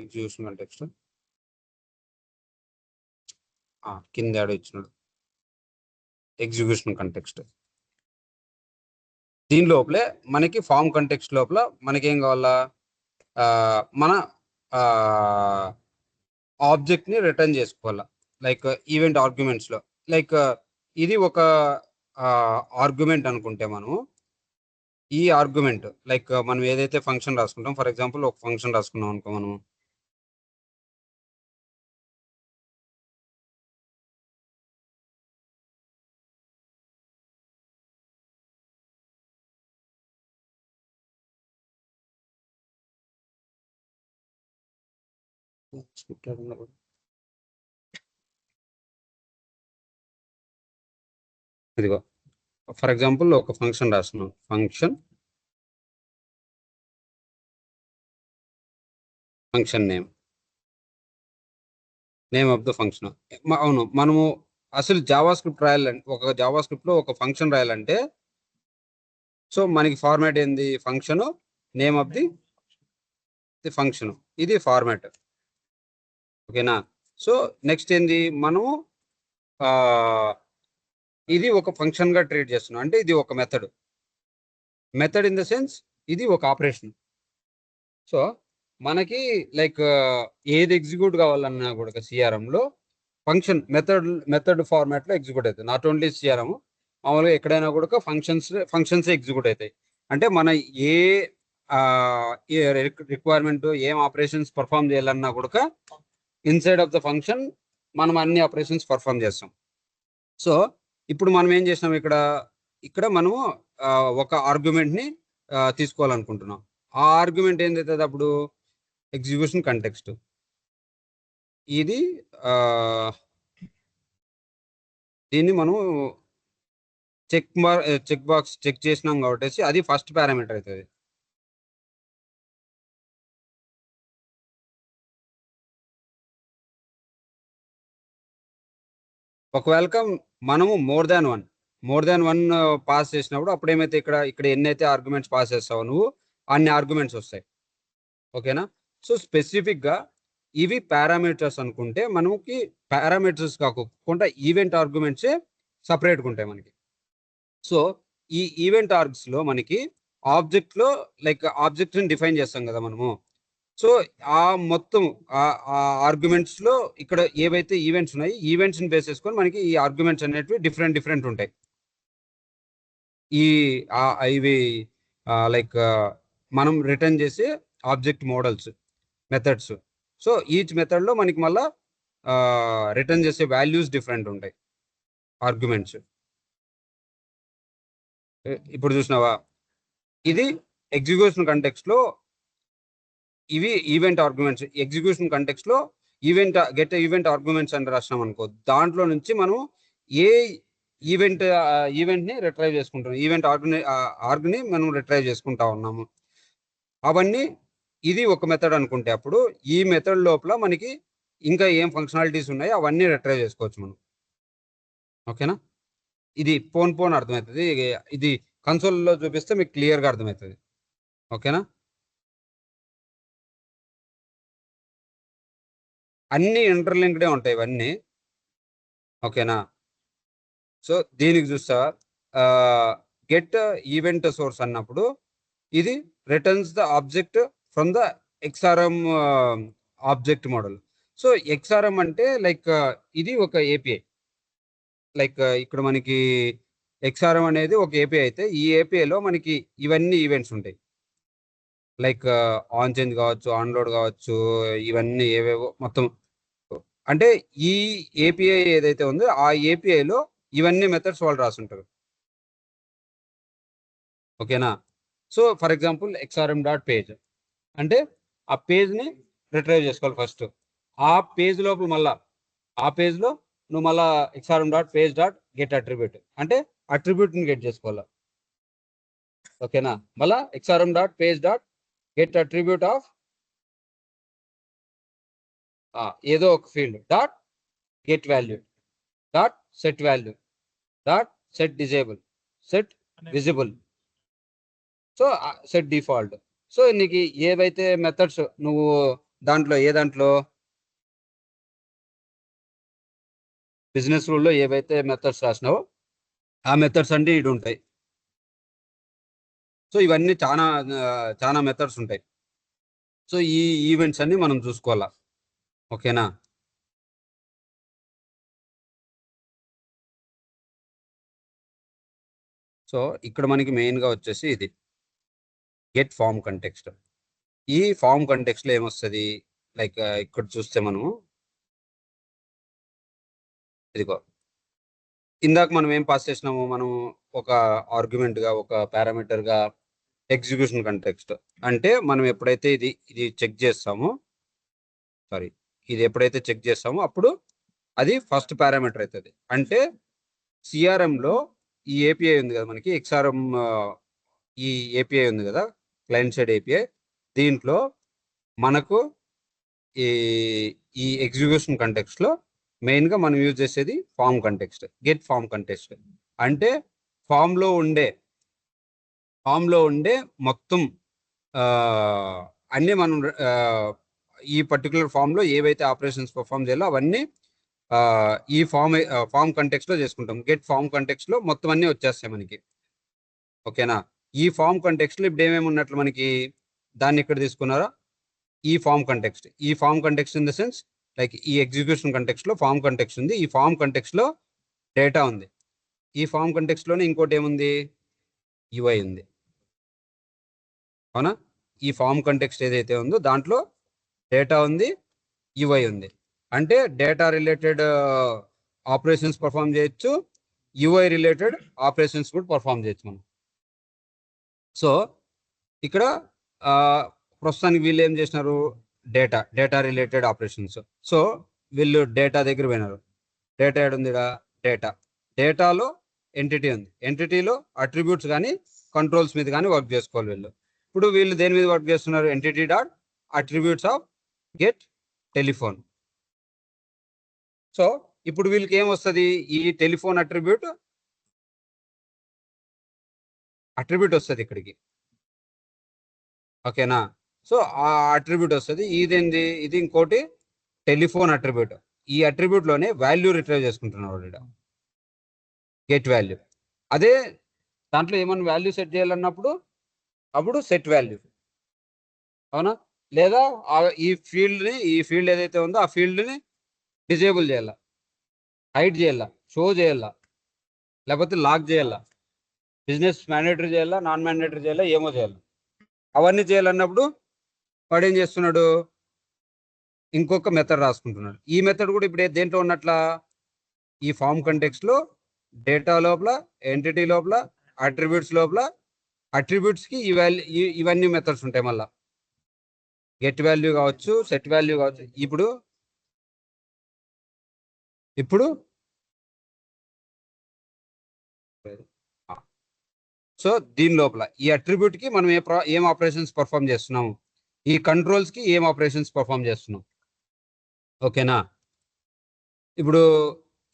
ఎగ్జిక్యూషన్ కంటెక్స్ట్ కింద యాడ్ ఇచ్చినాడు ఎగ్జిక్యూషన్ కంటెక్స్ట్. దీని లోపలే మనకి ఫామ్ కంటెక్స్ట్ లోపల మనకేం కావాలా, మన ఆబ్జెక్ట్ని రిటర్న్ చేసుకోవాలా. లైక్ ఈవెంట్ ఆర్గ్యుమెంట్స్లో లైక్ ఇది ఒక ఆర్గ్యుమెంట్ అనుకుంటే మనము ఈ ఆర్గ్యుమెంట్ లైక్ మనం ఏదైతే ఫంక్షన్ రాసుకుంటాం, ఫర్ ఎగ్జాంపుల్ ఒక ఫంక్షన్ రాసుకున్నాం అనుకో మనము, ఇదిగో ఫర్ ఎగ్జాంపుల్ ఒక ఫంక్షన్ రాస్తున్నాం, function name of the function. అవును, మనము అసలు జావా స్క్రిప్ట్ రాయాలంటే, ఒక జావా స్క్రిప్ట్లో ఒక ఫంక్షన్ రాయాలంటే సో మనకి ఫార్మాట్ ఏంది, function name of the function, ఇది ఫార్మాట్. ఓకేనా? సో నెక్స్ట్ ఏంది, మనము ఇది ఒక ఫంక్షన్గా ట్రీట్ చేస్తున్నాం, అంటే ఇది ఒక మెథడ్ ఇన్ ద సెన్స్ ఇది ఒక ఆపరేషన్. సో మనకి లైక్ ఏది ఎగ్జిక్యూట్ కావాలన్నా కూడా సిఆర్ఎంలో ఫంక్షన్ మెథడ్ ఫార్మాట్లో ఎగ్జిక్యూట్ అవుతుంది. నాట్ ఓన్లీ సిఆర్ఎం, మామూలుగా ఎక్కడైనా కూడా ఫంక్షన్స్ ఎగ్జిక్యూట్ అవుతాయి. అంటే మన ఏ రిక్వైర్మెంట్ ఏం ఆపరేషన్స్ పర్ఫామ్ చేయాలన్నా కూడా ఇన్సైడ్ ఆఫ్ ద ఫంక్షన్ మనం అన్ని ఆపరేషన్స్ పర్ఫామ్ చేస్తాం. సో ఇప్పుడు మనం ఏం చేసినాం, ఇక్కడ మనము ఒక ఆర్గ్యుమెంట్ని తీసుకోవాలనుకుంటున్నాం. ఆ ఆర్గ్యుమెంట్ ఏంటవుతుంది అప్పుడు, ఎగ్జిక్యూషన్ కంటెక్స్ట్. ఇది దీన్ని మనం చెక్ బాక్స్ చెక్ చేసినాం కాబట్టి అది ఫస్ట్ పారామీటర్ అవుతుంది. ఒకవేళ మనము మోర్ దాన్ వన్ పాస్ చేసినప్పుడు అప్పుడు ఏమైతే ఇక్కడ ఎన్నైతే ఆర్గ్యుమెంట్స్ పాస్ చేస్తావో నువ్వు అన్ని ఆర్గ్యుమెంట్స్ వస్తాయి. ఓకేనా? సో స్పెసిఫిక్గా ఇవి పారామీటర్స్ అనుకుంటే మనకి పారామీటర్స్ కాకుండా ఈవెంట్ ఆర్గ్యుమెంట్సే సపరేట్గా ఉంటాయి మనకి. సో ఈ ఈవెంట్ ఆర్గ్స్లో మనకి ఆబ్జెక్ట్లో లైక్ ఆబ్జెక్ట్ని డిఫైన్ చేస్తాం కదా మనము. సో ఆ మొత్తం ఆ ఆర్గ్యుమెంట్స్లో ఇక్కడ ఏవైతే ఈవెంట్స్ ఉన్నాయి, ఈవెంట్స్ని బేస్ చేసుకొని మనకి ఈ ఆర్గ్యుమెంట్స్ అనేటివి డిఫరెంట్ ఉంటాయి. ఇవి లైక్ మనం రిటర్న్ చేసే object models, methods. So each మెథడ్లో మనకి మళ్ళీ రిటర్న్ చేసే వాల్యూస్ డిఫరెంట్ ఉంటాయి ఆర్గ్యుమెంట్స్. ఇప్పుడు చూసినావా, ఇది ఎగ్జిక్యూషన్ కంటెక్స్ట్లో ఇవి ఈవెంట్ ఆర్గ్యుమెంట్స్. ఎగ్జిక్యూషన్ కంటెక్స్ట్లో గెట్ ఈవెంట్ ఆర్గ్యుమెంట్స్ అని రాసినాం అనుకో, దాంట్లో నుంచి మనం ఏ ఈవెంట్ని రిట్రైవ్ చేసుకుంటాం, ఈవెంట్ ఆర్గ్ని మనం రిట్రైవ్ చేసుకుంటా ఉన్నాము. అవన్నీ ఇది ఒక మెథడ్ అనుకుంటే అప్పుడు ఈ మెథడ్ లోపల మనకి ఇంకా ఏం ఫంక్షనాలిటీస్ ఉన్నాయో అవన్నీ రిట్రైవ్ చేసుకోవచ్చు మనం. ఓకేనా? ఇది పోన్ అర్థమవుతుంది. ఇది కన్సోల్లో చూపిస్తే మీకు క్లియర్గా అర్థమవుతుంది. ఓకేనా? అన్ని ఇంటర్లింక్డే ఉంటాయి ఇవన్నీ. ఓకేనా? సో దీనికి చూస్తా గెట్ ఈవెంట్ సోర్స్ అన్నప్పుడు ఇది returns the object from the XRM object model. So XRM అంటే లైక్ ఇది ఒక ఏపీఐ. లైక్ ఇక్కడ మనకి XRM అనేది ఒక ఏపీఐ అయితే ఈ ఏపీఐలో మనకి ఇవన్నీ ఈవెంట్స్ ఉంటాయి. లైక్ ఆన్ చేంజ్ కావచ్చు, ఆన్లోడ్ కావచ్చు, ఇవన్నీ ఏవేవో మొత్తం. అంటే ఈ ఏపీఐ ఏదైతే ఉందో ఆ ఏపీఐలో ఇవన్నీ మెథడ్స్ వాళ్ళు రాసుంటారు. ఓకేనా? సో ఫర్ ఎగ్జాంపుల్ XRM.page అంటే ఆ పేజ్ని రిట్రైవ్ చేసుకోవాలి ఫస్ట్. ఆ పేజ్ లోపల మళ్ళా ఆ పేజ్లో నువ్వు మళ్ళా XRM dot page dot get attribute అంటే అట్రిబ్యూట్ని గెట్ చేసుకోవాలి. ఓకేనా, మళ్ళా XRM dot page dot get attribute of ఏదో ఒక field dot get value dot set value dot set disable set visible so set default. So నీకు ఏవైతే మెథడ్స్ నువ్వు దాంట్లో బిజినెస్ రూల్లో ఏవైతే మెథడ్స్ రాసినావో ఆ మెథడ్స్ అన్ని ఇటు ఉంటాయి. సో ఇవన్నీ చాలా మెథడ్స్ ఉంటాయి. సో ఈ ఈవెంట్స్ అన్ని మనం చూసుకోవాలా. ఓకేనా, సో ఇక్కడ మనకి మెయిన్గా వచ్చేసి ఇది గెట్ ఫామ్ కంటెక్స్ట్. ఈ ఫామ్ కంటెక్స్ట్లో ఏమొస్తుంది, లైక్ ఇక్కడ చూస్తే మనము ఇదిగో ఇందాక మనం ఏం పాస్ చేసినాము, మనం ఒక ఆర్గ్యుమెంట్గా ఒక పారామీటర్గా ఎగ్జిక్యూషన్ కంటెక్స్ట్ అంటే మనం ఎప్పుడైతే ఇది చెక్ చేస్తామో ఇది ఎప్పుడైతే చెక్ చేస్తామో అప్పుడు అది ఫస్ట్ పారామీటర్ అవుతుంది. అంటే సిఆర్ఎంలో ఈ ఏపీఐ ఉంది కదా మనకి XRM, ఈ ఏపీఐ ఉంది కదా క్లయింట్ సైడ్ ఏపీఐ, దీంట్లో మనకు ఈ ఎగ్జిక్యూషన్ కంటెక్స్ట్లో మెయిన్గా మనం యూజ్ చేసేది form context, get form context. అంటే ఫామ్లో ఉండే మొత్తం అన్నీ మనం ఈ పర్టికులర్ ఫామ్లో ఏవైతే ఆపరేషన్స్ పర్ఫామ్ చేయాలో అవన్నీ ఈ ఫామ్ కంటెక్స్ట్లో చేసుకుంటాం. గెట్ ఫామ్ కంటెక్స్ట్లో మొత్తం అన్నీ వచ్చేస్తాయి మనకి. ఓకేనా, ఈ ఫామ్ కంటెక్స్ట్లో ఇప్పుడు ఏమేమి ఉన్నట్లు మనకి దాన్ని ఇక్కడ తీసుకున్నారా, ఈ form context in the sense like ఈ ఎగ్జిక్యూషన్ కంటెక్స్ట్లో ఫామ్ కంటెక్స్ట్ ఉంది, ఈ ఫామ్ కంటెక్స్ట్లో డేటా ఉంది, ఈ ఫామ్ కంటెక్స్ట్లోనే ఇంకోటి ఏముంది, UI ఉంది. అవునా, ఈ ఫామ్ కంటెక్స్ట్ ఏదైతే ఉందో దాంట్లో డేటా ఉంది, UI ఉంది. అంటే డేటా రిలేటెడ్ ఆపరేషన్స్ పర్ఫామ్ చేయొచ్చు, UI రిలేటెడ్ ఆపరేషన్స్ కూడా పర్ఫామ్ చేయొచ్చు మనం. సో ఇక్కడ ప్రస్తుతానికి వీళ్ళు ఏం చేసినారు, డేటా రిలేటెడ్ ఆపరేషన్స్. సో వీళ్ళు డేటా దగ్గర పోయినారు. డేటా ఏడుంది, డేటాలో ఎంటిటీ ఉంది, ఎంటిటీలో అట్రిబ్యూట్స్ కానీ కంట్రోల్స్ మీద కానీ వర్క్ చేసుకోవాలి వీళ్ళు. ఇప్పుడు వీళ్ళు దేని మీద వర్క్ చేస్తున్నారు, entity dot attributes of get telephone. So ఇప్పుడు వీళ్ళకి ఏం వస్తుంది, ఈ టెలిఫోన్ అట్రిబ్యూట్ వస్తుంది ఇక్కడికి. ఓకేనా, సో ఆ అట్రిబ్యూట్ వస్తుంది. ఇదేంది, ఇది ఇంకోటి టెలిఫోన్ అట్రిబ్యూట్. ఈ అట్రిబ్యూట్లోనే వాల్యూ రిట్రైవ్ చేసుకుంటున్నాడు గెట్ వాల్యూ. అదే దాంట్లో ఏమైనా వాల్యూ సెట్ చేయాలన్నప్పుడు అప్పుడు సెట్ వాల్యూ. అవునా, లేదా ఈ ఫీల్డ్ ఏదైతే ఉందో ఆ ఫీల్డ్ని డిజేబుల్ చేయాల, హైడ్ చేయాల, షో చేయాల, లేకపోతే లాక్ చేయాల, బిజినెస్ మ్యాండేటరీ చేయాలా, నాన్ మ్యాండేటరీ చేయాలా, ఏమో చేయాలి. అవన్నీ చేయాలన్నప్పుడు వాడు ఏం చేస్తున్నాడు, ఇంకొక మెథడ్ రాసుకుంటున్నాడు. ఈ మెథడ్ కూడా ఇప్పుడు దేంట్లో ఉన్నట్ల, ఈ ఫామ్ కంటెక్స్ట్లో డేటా లోపల, ఎంటిటీ లోపల, అట్రిబ్యూట్స్ లోపల, అట్రిబ్యూట్స్కి ఇవన్నీ మెథడ్స్ ఉంటాయి. మళ్ళీ గెట్ వాల్యూ కావచ్చు, సెట్ వాల్యూ కావచ్చు. ఇప్పుడు సో దీని లోపల ఈ అట్రిబ్యూట్కి మనం ఏం ఆపరేషన్స్ పర్ఫామ్ చేస్తున్నాము, ఈ కంట్రోల్స్కి ఏం ఆపరేషన్స్ పర్ఫామ్ చేస్తున్నాం. ఓకేనా, ఇప్పుడు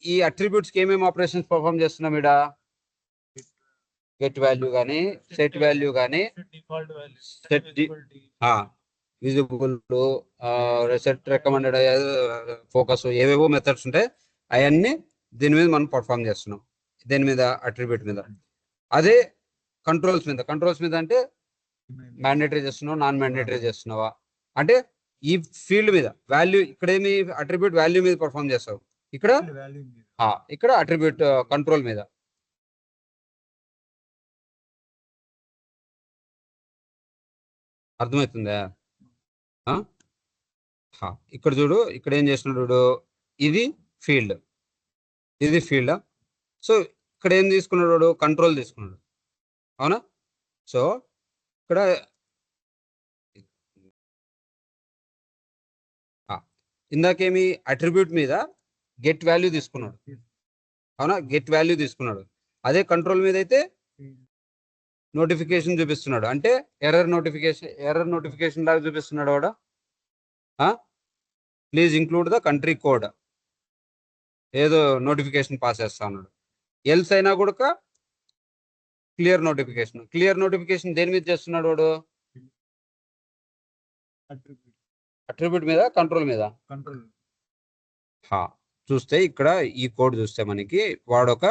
ఈ అట్రిబ్యూట్స్కి ఏమేమి ఆపరేషన్స్ పర్ఫామ్ చేస్తున్నాం, ఇక్కడ గెట్ వాల్యూ కానీ, సెట్ వాల్యూ కానీ, విజిబుల్, సెట్ రికమెండెడ్, ఫోకస్, ఏవేవో మెథడ్స్ ఉంటాయి. అవన్నీ దీని మీద మనం పర్ఫామ్ చేస్తున్నాం, దేని మీద, అట్రిబ్యూట్ మీద. అదే కంట్రోల్స్ మీద అంటే మ్యాండేటరీ చేస్తున్నావు, నాన్ మ్యాండేటరీ చేస్తున్నావా, అంటే ఈ ఫీల్డ్ మీద వాల్యూ, ఇక్కడ ఏమి అట్రిబ్యూట్ వాల్యూ మీద పర్ఫామ్ చేస్తావు, ఇక్కడ అట్రిబ్యూట్ కంట్రోల్ మీద. అర్థమవుతుందా? ఇక్కడ చూడు, ఇక్కడ ఏం చేస్తున్నాడు, ఇది ఫీల్డ్. సో ఇక్కడ ఏం తీసుకున్నాడు, కంట్రోల్ తీసుకున్నాడు. అవునా, సో ఇక్కడ ఇందాకేమి అట్రిబ్యూట్ మీద గెట్ వాల్యూ తీసుకున్నాడు, అవునా, గెట్ వాల్యూ తీసుకున్నాడు. అదే కంట్రోల్ మీద అయితే నోటిఫికేషన్ చూపిస్తున్నాడు, అంటే ఎర్రర్ నోటిఫికేషన్ లాగా చూపిస్తున్నాడు వాడు. Please include the country code, ఏదో నోటిఫికేషన్ పాస్ చేస్తా ఉన్నాడు. ఎల్స్ అయినా కూడా క్లియర్ నోటిఫికేషన్ దేని మీద చేస్తున్నాడు వాడు? అట్రిబ్యూట్ మీద, కంట్రోల్ మీద. కంట్రోల్ చూస్తే ఇక్కడ ఈ కోడ్ చూస్తే మనకి వాడొక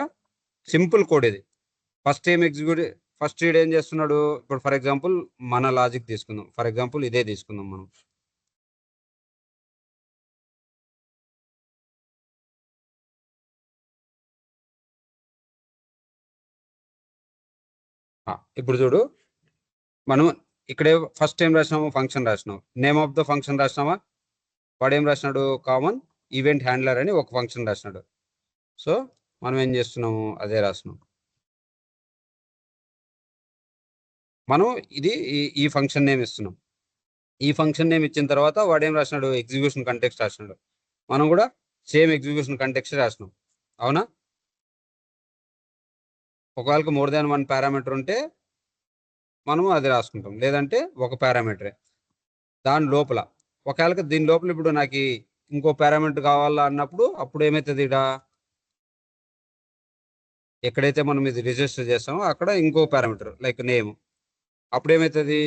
సింపుల్ కోడ్ ఇది. ఫస్ట్ రీడ్ ఏం చేస్తున్నాడు? ఇప్పుడు ఫర్ ఎగ్జాంపుల్ మన లాజిక్ తీసుకుందాం, ఫర్ ఎగ్జాంపుల్ ఇదే తీసుకుందాం మనం. ఇప్పుడు చూడు, మనం ఇక్కడే ఫస్ట్ ఏం రాసినాము? ఫంక్షన్ రాసినాము. నేమ్ ఆఫ్ ద ఫంక్షన్ రాసినామా? వాడు ఏం రాసినాడు? కామన్ ఈవెంట్ హ్యాండ్లర్ అని ఒక ఫంక్షన్ రాసినాడు. సో మనం ఏం చేస్తున్నాము? అదే రాసినాం. మనం ఇది ఈ ఫంక్షన్ నేమ్ ఇస్తున్నాం. ఈ ఫంక్షన్ నేమ్ ఇచ్చిన తర్వాత వాడు ఏం రాసినాడు? Execution context రాసినాడు. మనం కూడా సేమ్ ఎగ్జిక్యూషన్ కంటెక్స్ట్ రాసినాం, అవునా? ఒకవేళ మోర్ దాన్ 1 పారామీటర్ ఉంటే మనము అది రాసుకుంటాం, లేదంటే ఒక పారామీటరే. దాని లోపల ఒకవేళ దీని లోపల ఇప్పుడు నాకు ఇంకో పారామీటర్ కావాలా అన్నప్పుడు అప్పుడు ఏమవుతుంది? ఇక్కడ ఎక్కడైతే మనం ఇది రిజిస్టర్ చేస్తామో అక్కడ ఇంకో పారామీటర్ లైక్ నేమ్, అప్పుడు ఏమవుతుంది?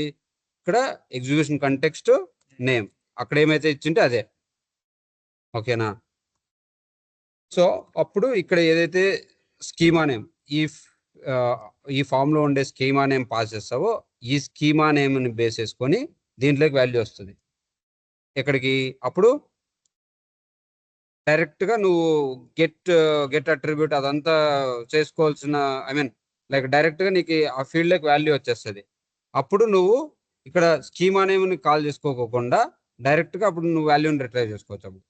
ఇక్కడ ఎగ్జిక్యూషన్ కంటెక్స్ట్ నేమ్, అక్కడ ఏమైతే ఇచ్చింటే అదే, ఓకేనా? సో అప్పుడు ఇక్కడ ఏదైతే స్కీమా నేమ్, ఈ ఫామ్ లో ఉండే స్కీమా నేమ్ పాస్ చేస్తావో ఈ స్కీమా నేమ్ని బేస్ చేసుకొని దీంట్లోకి వాల్యూ వస్తుంది. ఎక్కడికి? అప్పుడు డైరెక్ట్గా నువ్వు గెట్ అట్రిబ్యూట్ అదంతా చేసుకోవాల్సిన, ఐ మీన్ లైక్ డైరెక్ట్గా నీకు ఆ ఫీల్డ్లోకి వాల్యూ వచ్చేస్తుంది. అప్పుడు నువ్వు ఇక్కడ స్కీమా నేమ్ని కాల్ చేసుకోకుండా డైరెక్ట్గా అప్పుడు నువ్వు వాల్యూని రిట్రైవ్ చేసుకోవచ్చు. అప్పుడు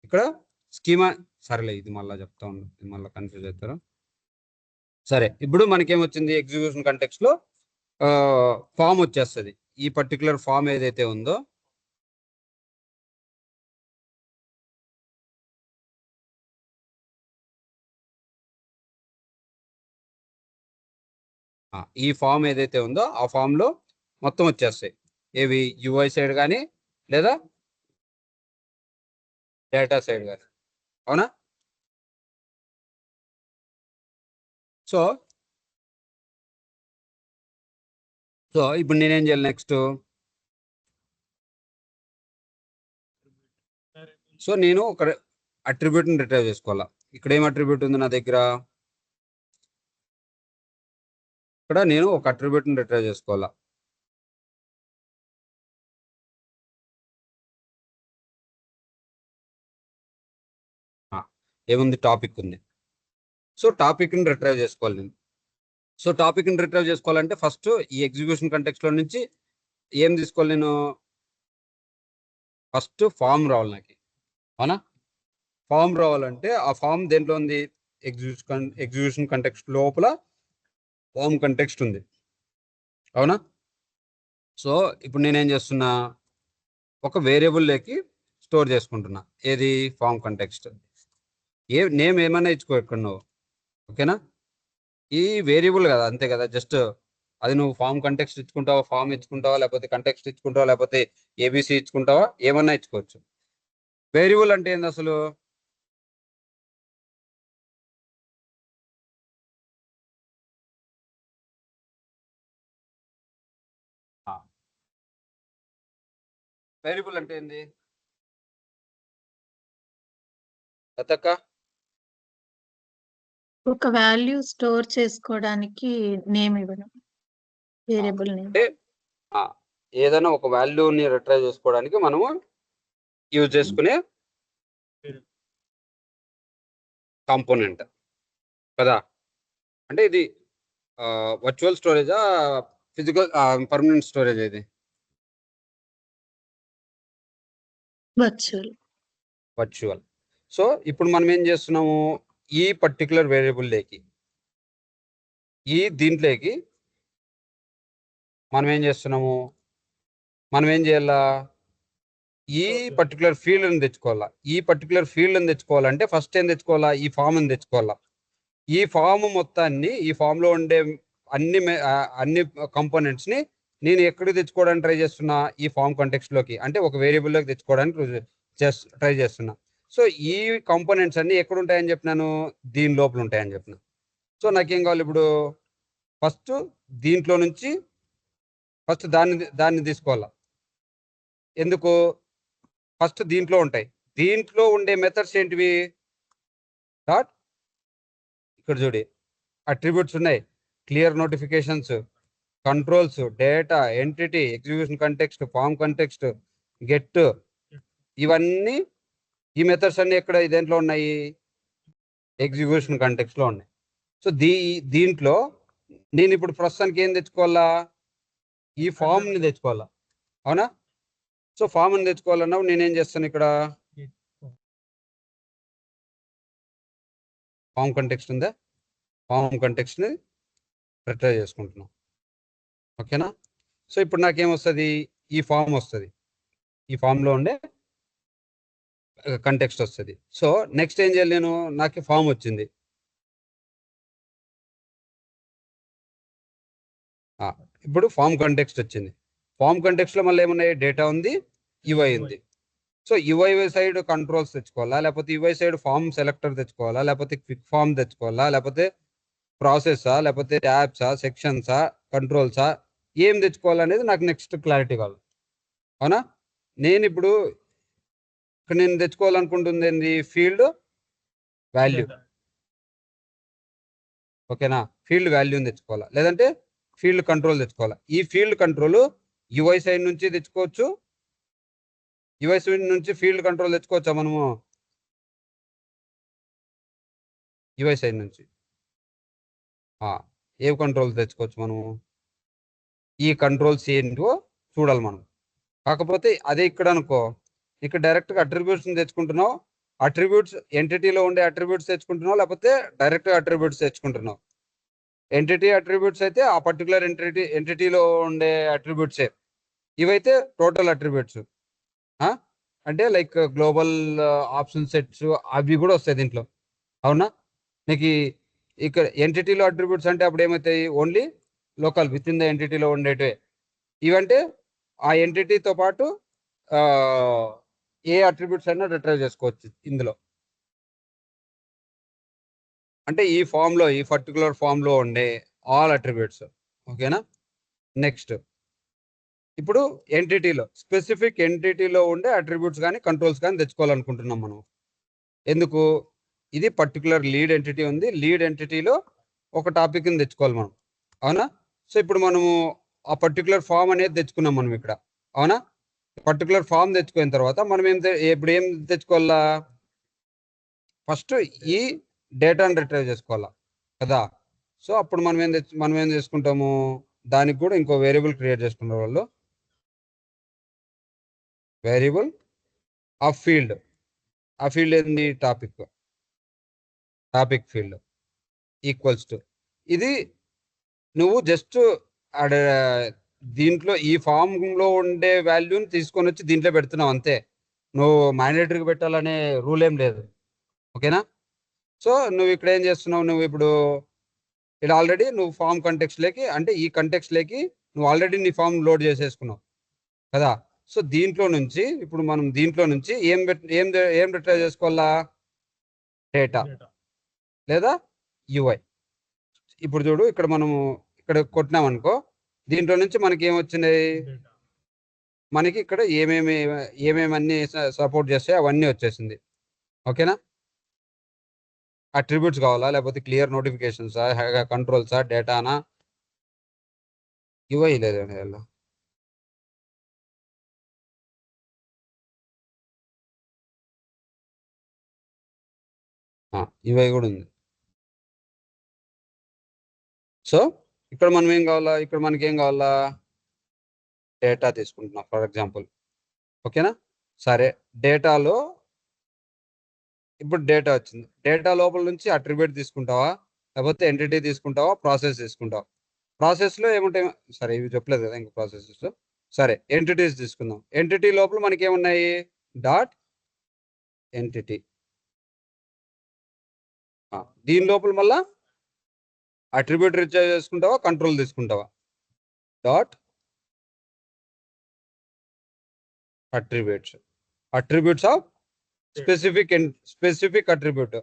ఇక్కడ స్కీమా, సరేలే ఇది మళ్ళీ చెప్తా ఉన్నాను, ఇది మళ్ళీ కన్ఫ్యూజ్ అవుతారు. సరే, ఇప్పుడు మనకేమొచ్చింది? ఎగ్జిక్యూషన్ కంటెక్స్ట్ లో ఫామ్ వచ్చేస్తుంది. ఈ పర్టికులర్ ఫామ్ ఏదైతే ఉందో ఈ ఫామ్ ఏదైతే ఉందో ఆ ఫామ్ లో మొత్తం వచ్చేస్తాయి. ఏవి? యూఐ సైడ్ కానీ లేదా డేటా సైడ్ కానీ, అవునా? సో ఇప్పుడు నేనేం చేయాలి నెక్స్ట్? సో నేను ఒక అట్రిబ్యూట్ని రిట్రైవ్ చేసుకోవాలా. ఇక్కడ ఏం అట్రిబ్యూట్ ఉంది నా దగ్గర? ఇక్కడ నేను ఒక అట్రిబ్యూట్ని రిట్రైవ్ చేసుకోవాలా. ఏముంది? టాపిక్ ఉంది. సో టాపిక్ని రిట్రైవ్ చేసుకోవాలి నేను. సో టాపిక్ని రిట్రైవ్ చేసుకోవాలంటే ఫస్ట్ ఈ ఎగ్జిక్యూషన్ కంటెక్స్ట్ లో నుంచి ఏం తీసుకోవాలి నేను? ఫస్ట్ ఫామ్ రావాలి నాకు, అవునా? ఫామ్ రావాలంటే ఆ ఫామ్ దేంట్లో ఉంది? ఎగ్జిక్యూషన్ కంటెక్స్ట్ లోపల ఫామ్ కంటెక్స్ట్ ఉంది, అవునా? సో ఇప్పుడు నేనేం చేస్తున్నా? ఒక వేరియబుల్లోకి స్టోర్ చేసుకుంటున్నా. ఏది? Form context. నేమ్ ఏమైనా ఇచ్చుకో ఇక్కడ నువ్వు, ఓకేనా? ఈ వేరియబుల్ కదా, అంతే కదా. జస్ట్ అది నువ్వు ఫామ్ కంటెక్స్ట్ ఇచ్చుకుంటావా, ఫామ్ ఇచ్చుకుంటావా, లేకపోతే కంటెక్స్ట్ ఇచ్చుకుంటావా, లేకపోతే ఏబిసి ఇచ్చుకుంటావా, ఏమన్నా ఇచ్చుకోవచ్చు. వేరియబుల్ అంటే ఏంది అసలు? వేరియబుల్ అంటే ఏంది అత్తక్క? ఒక వాల్యూ స్టోర్ చేసుకోవడానికి నేమ్ ఇవ్వడం, వేరియబుల్ నేమ్. అంటే ఏదైనా ఒక వాల్యూని రిట్రైవ్ చేసుకోవడానికి మనము యూజ్ చేసుకునే కాంపోనెంట్ కదా. అంటే ఇది వర్చువల్ స్టోరేజా, ఫిజికల్ పర్మనెంట్ స్టోరేజ్? ఇది వర్చువల్. సో ఇప్పుడు మనం ఏం చేస్తున్నాము? ఈ పర్టికులర్ వేరియబుల్లోకి, దీంట్లోకి మనం ఏం చేస్తున్నాము? మనం ఏం చేయాలా? ఈ పర్టికులర్ ఫీల్డ్ని తెచ్చుకోవాలా. ఈ పర్టికులర్ ఫీల్డ్ని తెచ్చుకోవాలంటే ఫస్ట్ ఏం తెచ్చుకోవాలా, ఈ ఫామ్ని తెచ్చుకోవాలా. ఈ ఫామ్ మొత్తాన్ని, ఈ ఫామ్లో ఉండే అన్ని కంపోనెంట్స్ని నేను ఎక్కడికి తెచ్చుకోవడానికి ట్రై చేస్తున్నా, ఈ ఫామ్ కంటెక్స్ట్లోకి, అంటే ఒక వేరియబుల్లోకి తెచ్చుకోవడానికి ట్రై చేస్తున్నా. సో ఈ కంపోనెంట్స్ అన్ని ఎక్కడ ఉంటాయని చెప్పినాను, దీని లోపల ఉంటాయని చెప్పిన. సో నాకేం కావాలి ఇప్పుడు, ఫస్ట్ దీంట్లో నుంచి ఫస్ట్ దాన్ని తీసుకోవాలా. ఎందుకు, ఫస్ట్ దీంట్లో ఉంటాయి. దీంట్లో ఉండే మెథడ్స్ ఏంటివి, డాట్, ఇక్కడ చూడి అట్రిబ్యూట్స్ ఉన్నాయి, clear notifications, controls, data, entity, execution context, form context, get, ఇవన్నీ ఈ మెథడ్స్ అన్ని ఎక్కడ దేంట్లో ఉన్నాయి, ఎగ్జిక్యూషన్ కంటెక్స్ట్ లో ఉన్నాయి. సో దీంట్లో నేను ఇప్పుడు ప్రస్తుతానికి ఏం తెచ్చుకోవాలా, ఈ ఫామ్ ని తెచ్చుకోవాలా, అవునా. సో ఫామ్ ని తెచ్చుకోవాలన్నా నేనేం చేస్తాను, ఇక్కడ ఫామ్ కంటెక్స్ట్ ఉందా, ఫామ్ కంటెక్స్ట్ ని రిట్రైవ్ చేసుకుంటున్నాం. ఓకేనా. సో ఇప్పుడు నాకేం వస్తుంది, ఈ ఫామ్ వస్తుంది, ఈ ఫామ్ లో ఉండే కంటెక్స్ట్ వస్తుంది. సో నెక్స్ట్ ఏం చేయాలి నేను, నాకు ఫామ్ వచ్చింది, ఇప్పుడు ఫామ్ కంటెక్స్ట్ వచ్చింది. ఫామ్ కంటెక్స్ట్ లో మళ్ళీ ఏమున్నాయి, డేటా ఉంది, యుఐ ఉంది. సో యుఐ సైడ్ కంట్రోల్స్ తెచ్చుకోవాలా, లేకపోతే యుఐ సైడ్ ఫామ్ సెలెక్టర్ తెచ్చుకోవాలా, లేకపోతే క్విక్ ఫామ్ తెచ్చుకోవాలా, లేకపోతే ప్రాసెసా, లేకపోతే ట్యాబ్సా, సెక్షన్సా, కంట్రోల్సా, ఏం తెచ్చుకోవాలనేది నాకు నెక్స్ట్ క్లారిటీ కావాలి, అవునా. నేను ఇప్పుడు ఇక్కడ నేను తెచ్చుకోవాలనుకుంటుంది ఏంది, ఫీల్డ్ వాల్యూ. ఓకేనా, ఫీల్డ్ వాల్యూని తెచ్చుకోవాలా, లేదంటే ఫీల్డ్ కంట్రోల్ తెచ్చుకోవాలా. ఈ ఫీల్డ్ కంట్రోల్ యుఐ సైడ్ నుంచి తెచ్చుకోవచ్చు, యుఐ సైడ్ నుంచి ఫీల్డ్ కంట్రోల్ తెచ్చుకోవచ్చా మనము, యుఐ సైడ్ నుంచి ఏ కంట్రోల్ తెచ్చుకోవచ్చు మనము, ఈ కంట్రోల్స్ ఏంటో చూడాలి మనం. కాకపోతే అదే ఇక్కడ అనుకో, ఇక్కడ డైరెక్ట్గా అట్రిబ్యూట్స్ తెచ్చుకుంటున్నావు, అట్రిబ్యూట్స్ ఎంటిటీలో ఉండే అట్రిబ్యూట్స్ తెచ్చుకుంటున్నావు, లేకపోతే డైరెక్ట్గా అట్రిబ్యూట్స్ తెచ్చుకుంటున్నావు. ఎంటిటీ అట్రిబ్యూట్స్ అయితే ఆ పర్టికులర్ ఎంటిటీలో ఉండే అట్రిబ్యూట్సే, ఇవైతే టోటల్ అట్రిబ్యూట్స్, అంటే లైక్ గ్లోబల్ ఆప్షన్ సెట్స్ అవి కూడా వస్తాయి దీంట్లో, అవునా. నీకు ఇక్కడ ఎంటిటీలో అట్రిబ్యూట్స్ అంటే అప్పుడు ఏమవుతాయి, only local within the ఎంటిటీలో ఉండేటివే. ఇవంటే ఆ ఎంటిటీతో పాటు ఏ అట్రిబ్యూట్స్ అయినా రిట్రైవ్ చేసుకోవచ్చు ఇందులో. అంటే ఈ ఫామ్లో, ఈ పర్టికులర్ ఫామ్లో ఉండే ఆల్ అట్రిబ్యూట్స్. ఓకేనా. నెక్స్ట్ ఇప్పుడు ఎంటిటీలో, స్పెసిఫిక్ ఎంటిటీలో ఉండే అట్రిబ్యూట్స్ కానీ కంట్రోల్స్ కానీ తెచ్చుకోవాలనుకుంటున్నాం మనం. ఎందుకు, ఇది పర్టికులర్ లీడ్ ఎంటిటీ ఉంది, లీడ్ ఎంటిటీలో ఒక టాపిక్ని తెచ్చుకోవాలి మనం, అవునా. సో ఇప్పుడు మనము ఆ పర్టికులర్ ఫామ్ అనేది తెచ్చుకున్నాం మనం ఇక్కడ, అవునా. పర్టికులర్ ఫామ్ తెచ్చుకున్న తర్వాత మనం ఇప్పుడు ఏం తెచ్చుకోవాలా, ఫస్ట్ ఈ డేటాను రిట్రైవ్ చేసుకోవాలా కదా. సో అప్పుడు మనం ఏం చేసుకుంటాము, దానికి కూడా ఇంకో వేరియబుల్ క్రియేట్ చేసుకున్నారు వాళ్ళు, వేరియబుల్ ఆఫ్ ఫీల్డ్. ఆ ఫీల్డ్ ఏంది, టాపిక్ ఫీల్డ్ ఈక్వల్స్ టు, ఇది నువ్వు జస్ట్ దీంట్లో ఈ ఫామ్ లో ఉండే వాల్యూని తీసుకొని వచ్చి దీంట్లో పెడుతున్నావు అంతే, నువ్వు మ్యాండేటరీగా పెట్టాలనే రూల్ ఏం లేదు. ఓకేనా. సో నువ్వు ఇక్కడ ఏం చేస్తున్నావు, నువ్వు ఇప్పుడు ఇక్కడ ఆల్రెడీ నువ్వు ఫామ్ కంటెక్స్ట్లోకి, అంటే ఈ కంటెక్స్ట్లోకి నువ్వు ఆల్రెడీ నీ ఫామ్ లోడ్ చేసేసుకున్నావు కదా. సో దీంట్లో నుంచి ఇప్పుడు మనం దీంట్లో నుంచి ఏం రిట్రైవ్ చేసుకోవాలా, డేటా లేదా యుఐ. ఇప్పుడు చూడు, ఇక్కడ మనము ఇక్కడ కొట్టినాం అనుకో, దీంట్లో నుంచి మనకి ఏమొచ్చినాయి, మనకి ఇక్కడ ఏమేమి అన్ని సపోర్ట్ చేస్తాయి అవన్నీ వచ్చేసింది. ఓకేనా. అట్రిబ్యూట్స్ కావాలా, లేకపోతే క్లియర్ నోటిఫికేషన్సా, కంట్రోల్సా, డేటానా, యుఐ లేదండి అలా. యుఐ కూడా ఉంది. సో ఇక్కడ మనం ఏం కావాలా, ఇక్కడ మనకి ఏం కావాలా, డేటా తీసుకుంటున్నాం ఫర్ ఎగ్జాంపుల్. ఓకేనా. సరే, డేటాలో ఇప్పుడు డేటా వచ్చింది, డేటా లోపల నుంచి అట్రిబ్యూట్ తీసుకుంటావా, లేకపోతే ఎంటిటీ తీసుకుంటావా, ప్రాసెస్ తీసుకుంటావా. ప్రాసెస్లో ఏముంటాయి, సరే ఇవి చెప్పలేదు కదా ఇంకా ప్రాసెసెస్. సరే ఎంటిటీస్ తీసుకుందాం. ఎంటిటీ లోపల మనకి ఏమున్నాయి? Dot entity. దీని లోపల మళ్ళా అట్రిబ్యూట్ రీఛార్జ్ చేసుకుంటావా, కంట్రోల్ తీసుకుంటావా? Dot attributes of specific attribute.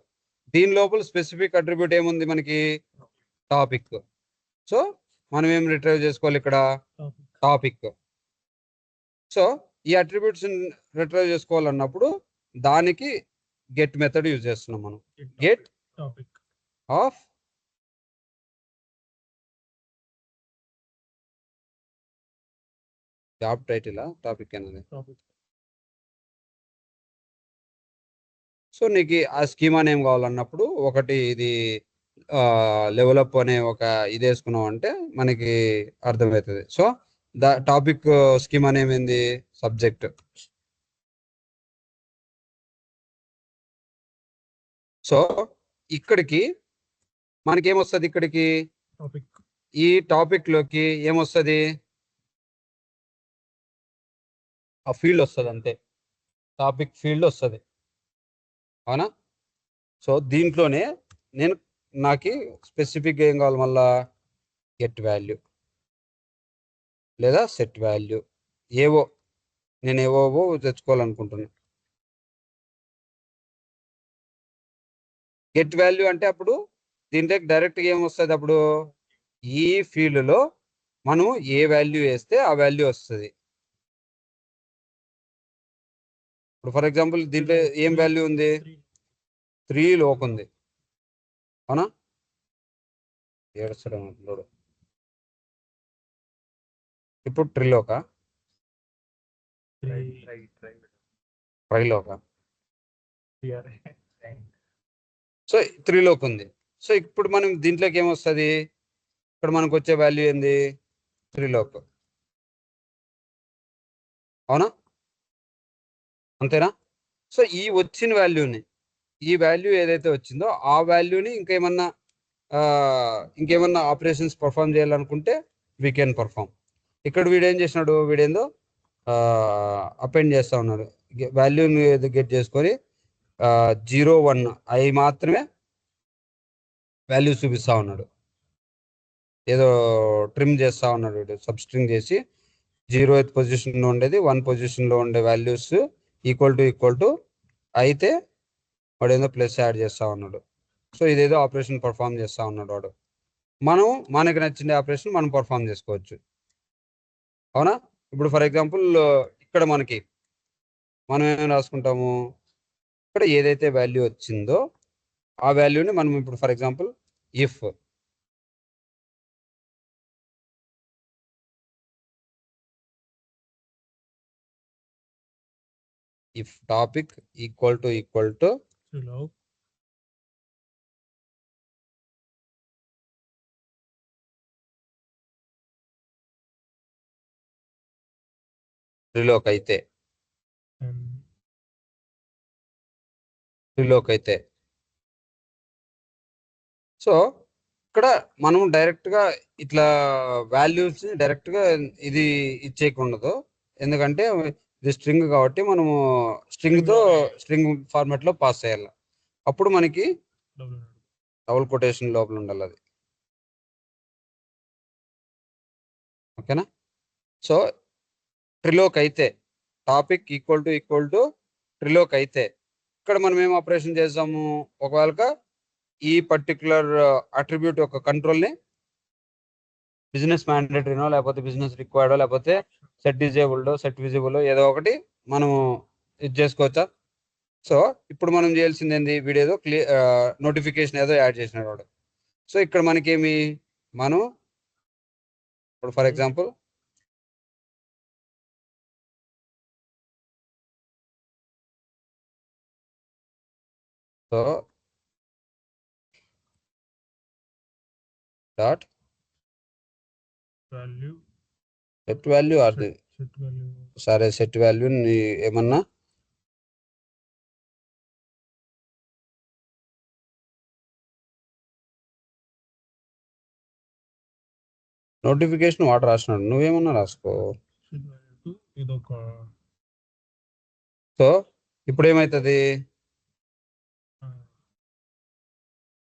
దీని లోపల స్పెసిఫిక్ అట్రిబ్యూట్ ఏముంది మనకి? టాపిక్. సో మనం ఏం రిట్రైవ్ చేసుకోవాలి ఇక్కడ? టాపిక్. సో ఈ అట్రిబ్యూట్స్ రిట్రైవ్ చేసుకోవాలన్నప్పుడు దానికి గెట్ మెథడ్ యూజ్ చేస్తున్నాం మనం. Get topic of job title topic అనేది. సో నీకు ఆ స్కీమా నేమ్ కావాలన్నప్పుడు ఒకటి ఇది లెవెలప్ అనే ఒక ఇది వేసుకున్నాం అంటే మనకి అర్థమవుతుంది. సో టాపిక్ స్కీమా నేమ్ ఏంది? సబ్జెక్ట్. సో ఇక్కడికి మనకి ఏమొస్తుంది? ఇక్కడికి టాపిక్ ఈ టాపిక్ లోకి ఏమొస్తుంది? ఆ ఫీల్డ్ వస్తుంది అంతే. టాపిక్ ఫీల్డ్ వస్తుంది, అవునా? సో దీంట్లోనే నాకు స్పెసిఫిక్ ఏం కావాలి? మళ్ళా గెట్ వాల్యూ లేదా సెట్ వాల్యూ, ఏవో నేను ఏవోవో తెచ్చుకోవాలనుకుంటున్నా. గెట్ వాల్యూ అంటే అప్పుడు దీంట్లో డైరెక్ట్గా ఏమొస్తుంది? అప్పుడు ఈ ఫీల్డ్లో మనం ఏ వాల్యూ వేస్తే ఆ వాల్యూ వస్తుంది. ఇప్పుడు ఫర్ ఎగ్జాంపుల్ దీంట్లో ఏం వాల్యూ ఉంది? 3 లోక్ ఉంది, అవునా? ఏడుస్తాడు ఇప్పుడు ట్రిలోక ట్రైలోక. సో 3 లోక్ ఉంది. సో ఇప్పుడు మనం దీంట్లోకి ఏమొస్తుంది? ఇక్కడ మనకు వచ్చే వాల్యూ ఏంది? 3 లోక్, అవునా? అంతేనా? సో ఈ వచ్చిన వాల్యూని, ఈ వాల్యూ ఏదైతే వచ్చిందో ఆ వాల్యూని ఇంకేమన్నా ఆపరేషన్స్ పర్ఫామ్ చేయాలనుకుంటే వీ కెన్ పర్ఫామ్. ఇక్కడ వీడేం చేసినాడు? వీడేందో అపెండ్ చేస్తా ఉన్నాడు. వాల్యూని గెట్ చేసుకొని 0, 1 అవి మాత్రమే వాల్యూ చూపిస్తా ఉన్నాడు. ఏదో ట్రిమ్ చేస్తా ఉన్నాడు వీడు. సబ్స్ట్రింగ్ చేసి 0th పొజిషన్లో ఉండేది 1 పొజిషన్లో ఉండే వాల్యూస్ ఈక్వల్ టు అయితే వాడు ఏదో ప్లస్ యాడ్ చేస్తా ఉన్నాడు. సో ఇదేదో ఆపరేషన్ పర్ఫామ్ చేస్తా ఉన్నాడు వాడు. మనకి నచ్చిన ఆపరేషన్ మనం పర్ఫామ్ చేసుకోవచ్చు, అవునా? ఇప్పుడు ఫర్ ఎగ్జాంపుల్ ఇక్కడ మనం ఏం రాసుకుంటాము? ఇక్కడ ఏదైతే వాల్యూ వచ్చిందో ఆ వాల్యూని మనం ఇప్పుడు for example if topic equal to రిలోక్ అయితే సో ఇక్కడ మనం డైరెక్ట్గా ఇట్లా వాల్యూస్ డైరెక్ట్గా ఇది ఇచ్చేయకుండదు. ఎందుకంటే ఇది స్ట్రింగ్ కాబట్టి మనము స్ట్రింగ్ ఫార్మాట్లో పాస్ చేయాలి. అప్పుడు మనకి డబుల్ కొటేషన్ లోపల ఉండాలి అది, ఓకేనా? సో ట్రిలోక్ అయితే టాపిక్ ఈక్వల్ టు ట్రిలోక్ అయితే ఇక్కడ మనం ఏం ఆపరేషన్ చేస్తాము? ఒకవేళ ఈ పర్టికులర్ అట్రిబ్యూట్ యొక్క కంట్రోల్ని బిజినెస్ మ్యాండేటరీనో లేకపోతే బిజినెస్ రిక్వైర్డో లేకపోతే సెట్ డిజేబుల్డో సెట్ విజిబుల్ ఏదో ఒకటి మనము ఇది చేసుకోవచ్చా? సో ఇప్పుడు మనం చేయాల్సింది ఏంది? వీడేదో నోటిఫికేషన్ ఏదో యాడ్ చేసినాడు వాడు. సో ఇక్కడ మనకేమి మనం ఇప్పుడు for example so dot set value అది సరే సెట్ వాల్యూ ఏమన్నా నోటిఫికేషన్ వాడు రాసినాడు, నువ్వేమన్నా రాసుకో. ఇదొక సో ఇప్పుడు ఏమవుతుంది,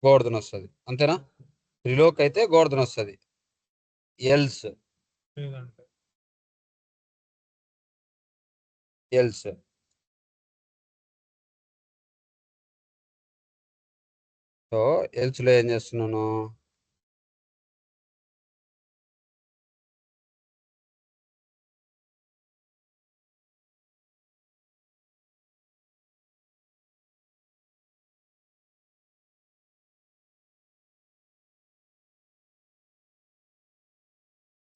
గోవర్ధన్ వస్తుంది అంతేనా. రిలోక్ అయితే గోవర్ధన్ వస్తుంది. ఎల్స్ లేదంటే ఎల్స్ సో ఎల్స్లో ఏం చేస్తున్నాను,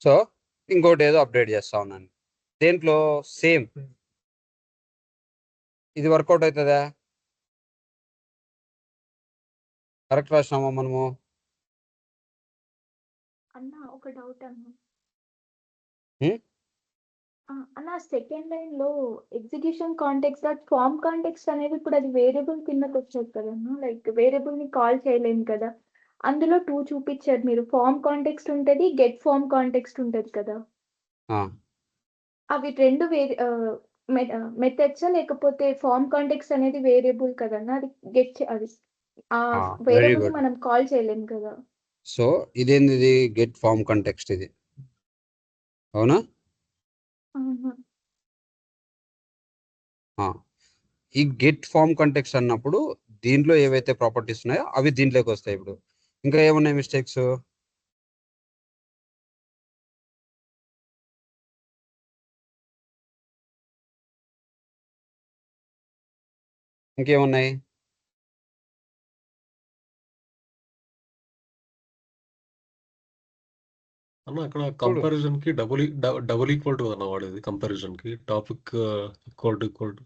సో ఇంకోటి ఏదో అప్డేట్ చేస్తా ఉన్నాను దేంట్లో సేమ్. ఇది వర్కౌట్ అవుతుందా, కరెక్ట్ రాసినామా మనము. అన్న ఒక డౌట్ అన్న. హ్మ్? అన్న సెకండ్ లైన్ లో execution context dot form context అనేది ఇప్పుడు అది వేరియబుల్ కిందకి వచ్చేది కదన్న, లైక్ వేరియబుల్ ని కాల్ చేయలేము కదా. అందులో 2 చూపించారు మీరు, ఫార్మ్ కాంటెక్స్ట్ ఉంటది, గెట్ ఫార్మ్ కాంటెక్స్ట్ ఉంటది కదా. ఆ, అవి రెండు మెథడ్స్ లేకపోతే ఫార్మ్ కాంటెక్స్ట్ అనేది వేరియబుల్ కదన్న, అది అది ఆ వెరీ వేరియబుల్ ని గుడ్. మనం కాల్ చేయలేము కదా. సో ఇదేంది, ఇది గెట్ ఫార్మ్ కంటెక్స్ట్ ఇది, అవునా. ఆహా. ఆ, ఈ గెట్ ఫార్మ్ కంటెక్స్ట్ అన్నప్పుడు దీంట్లో ఏవైతే ప్రాపర్టీస్ ఉన్నాయో అవి దీంట్లోకి వస్తాయి. ఇప్పుడు ఇంకా ఏమున్నాయి మిస్టేక్స్, ఇంకేమున్నాయి, అన్న అక్కడ కంపారిజన్ కి డబుల్ ఈక్వల్ టు అన్న వాడేది, కంపారిజన్ కి టాపిక్ ఈక్వల్ టు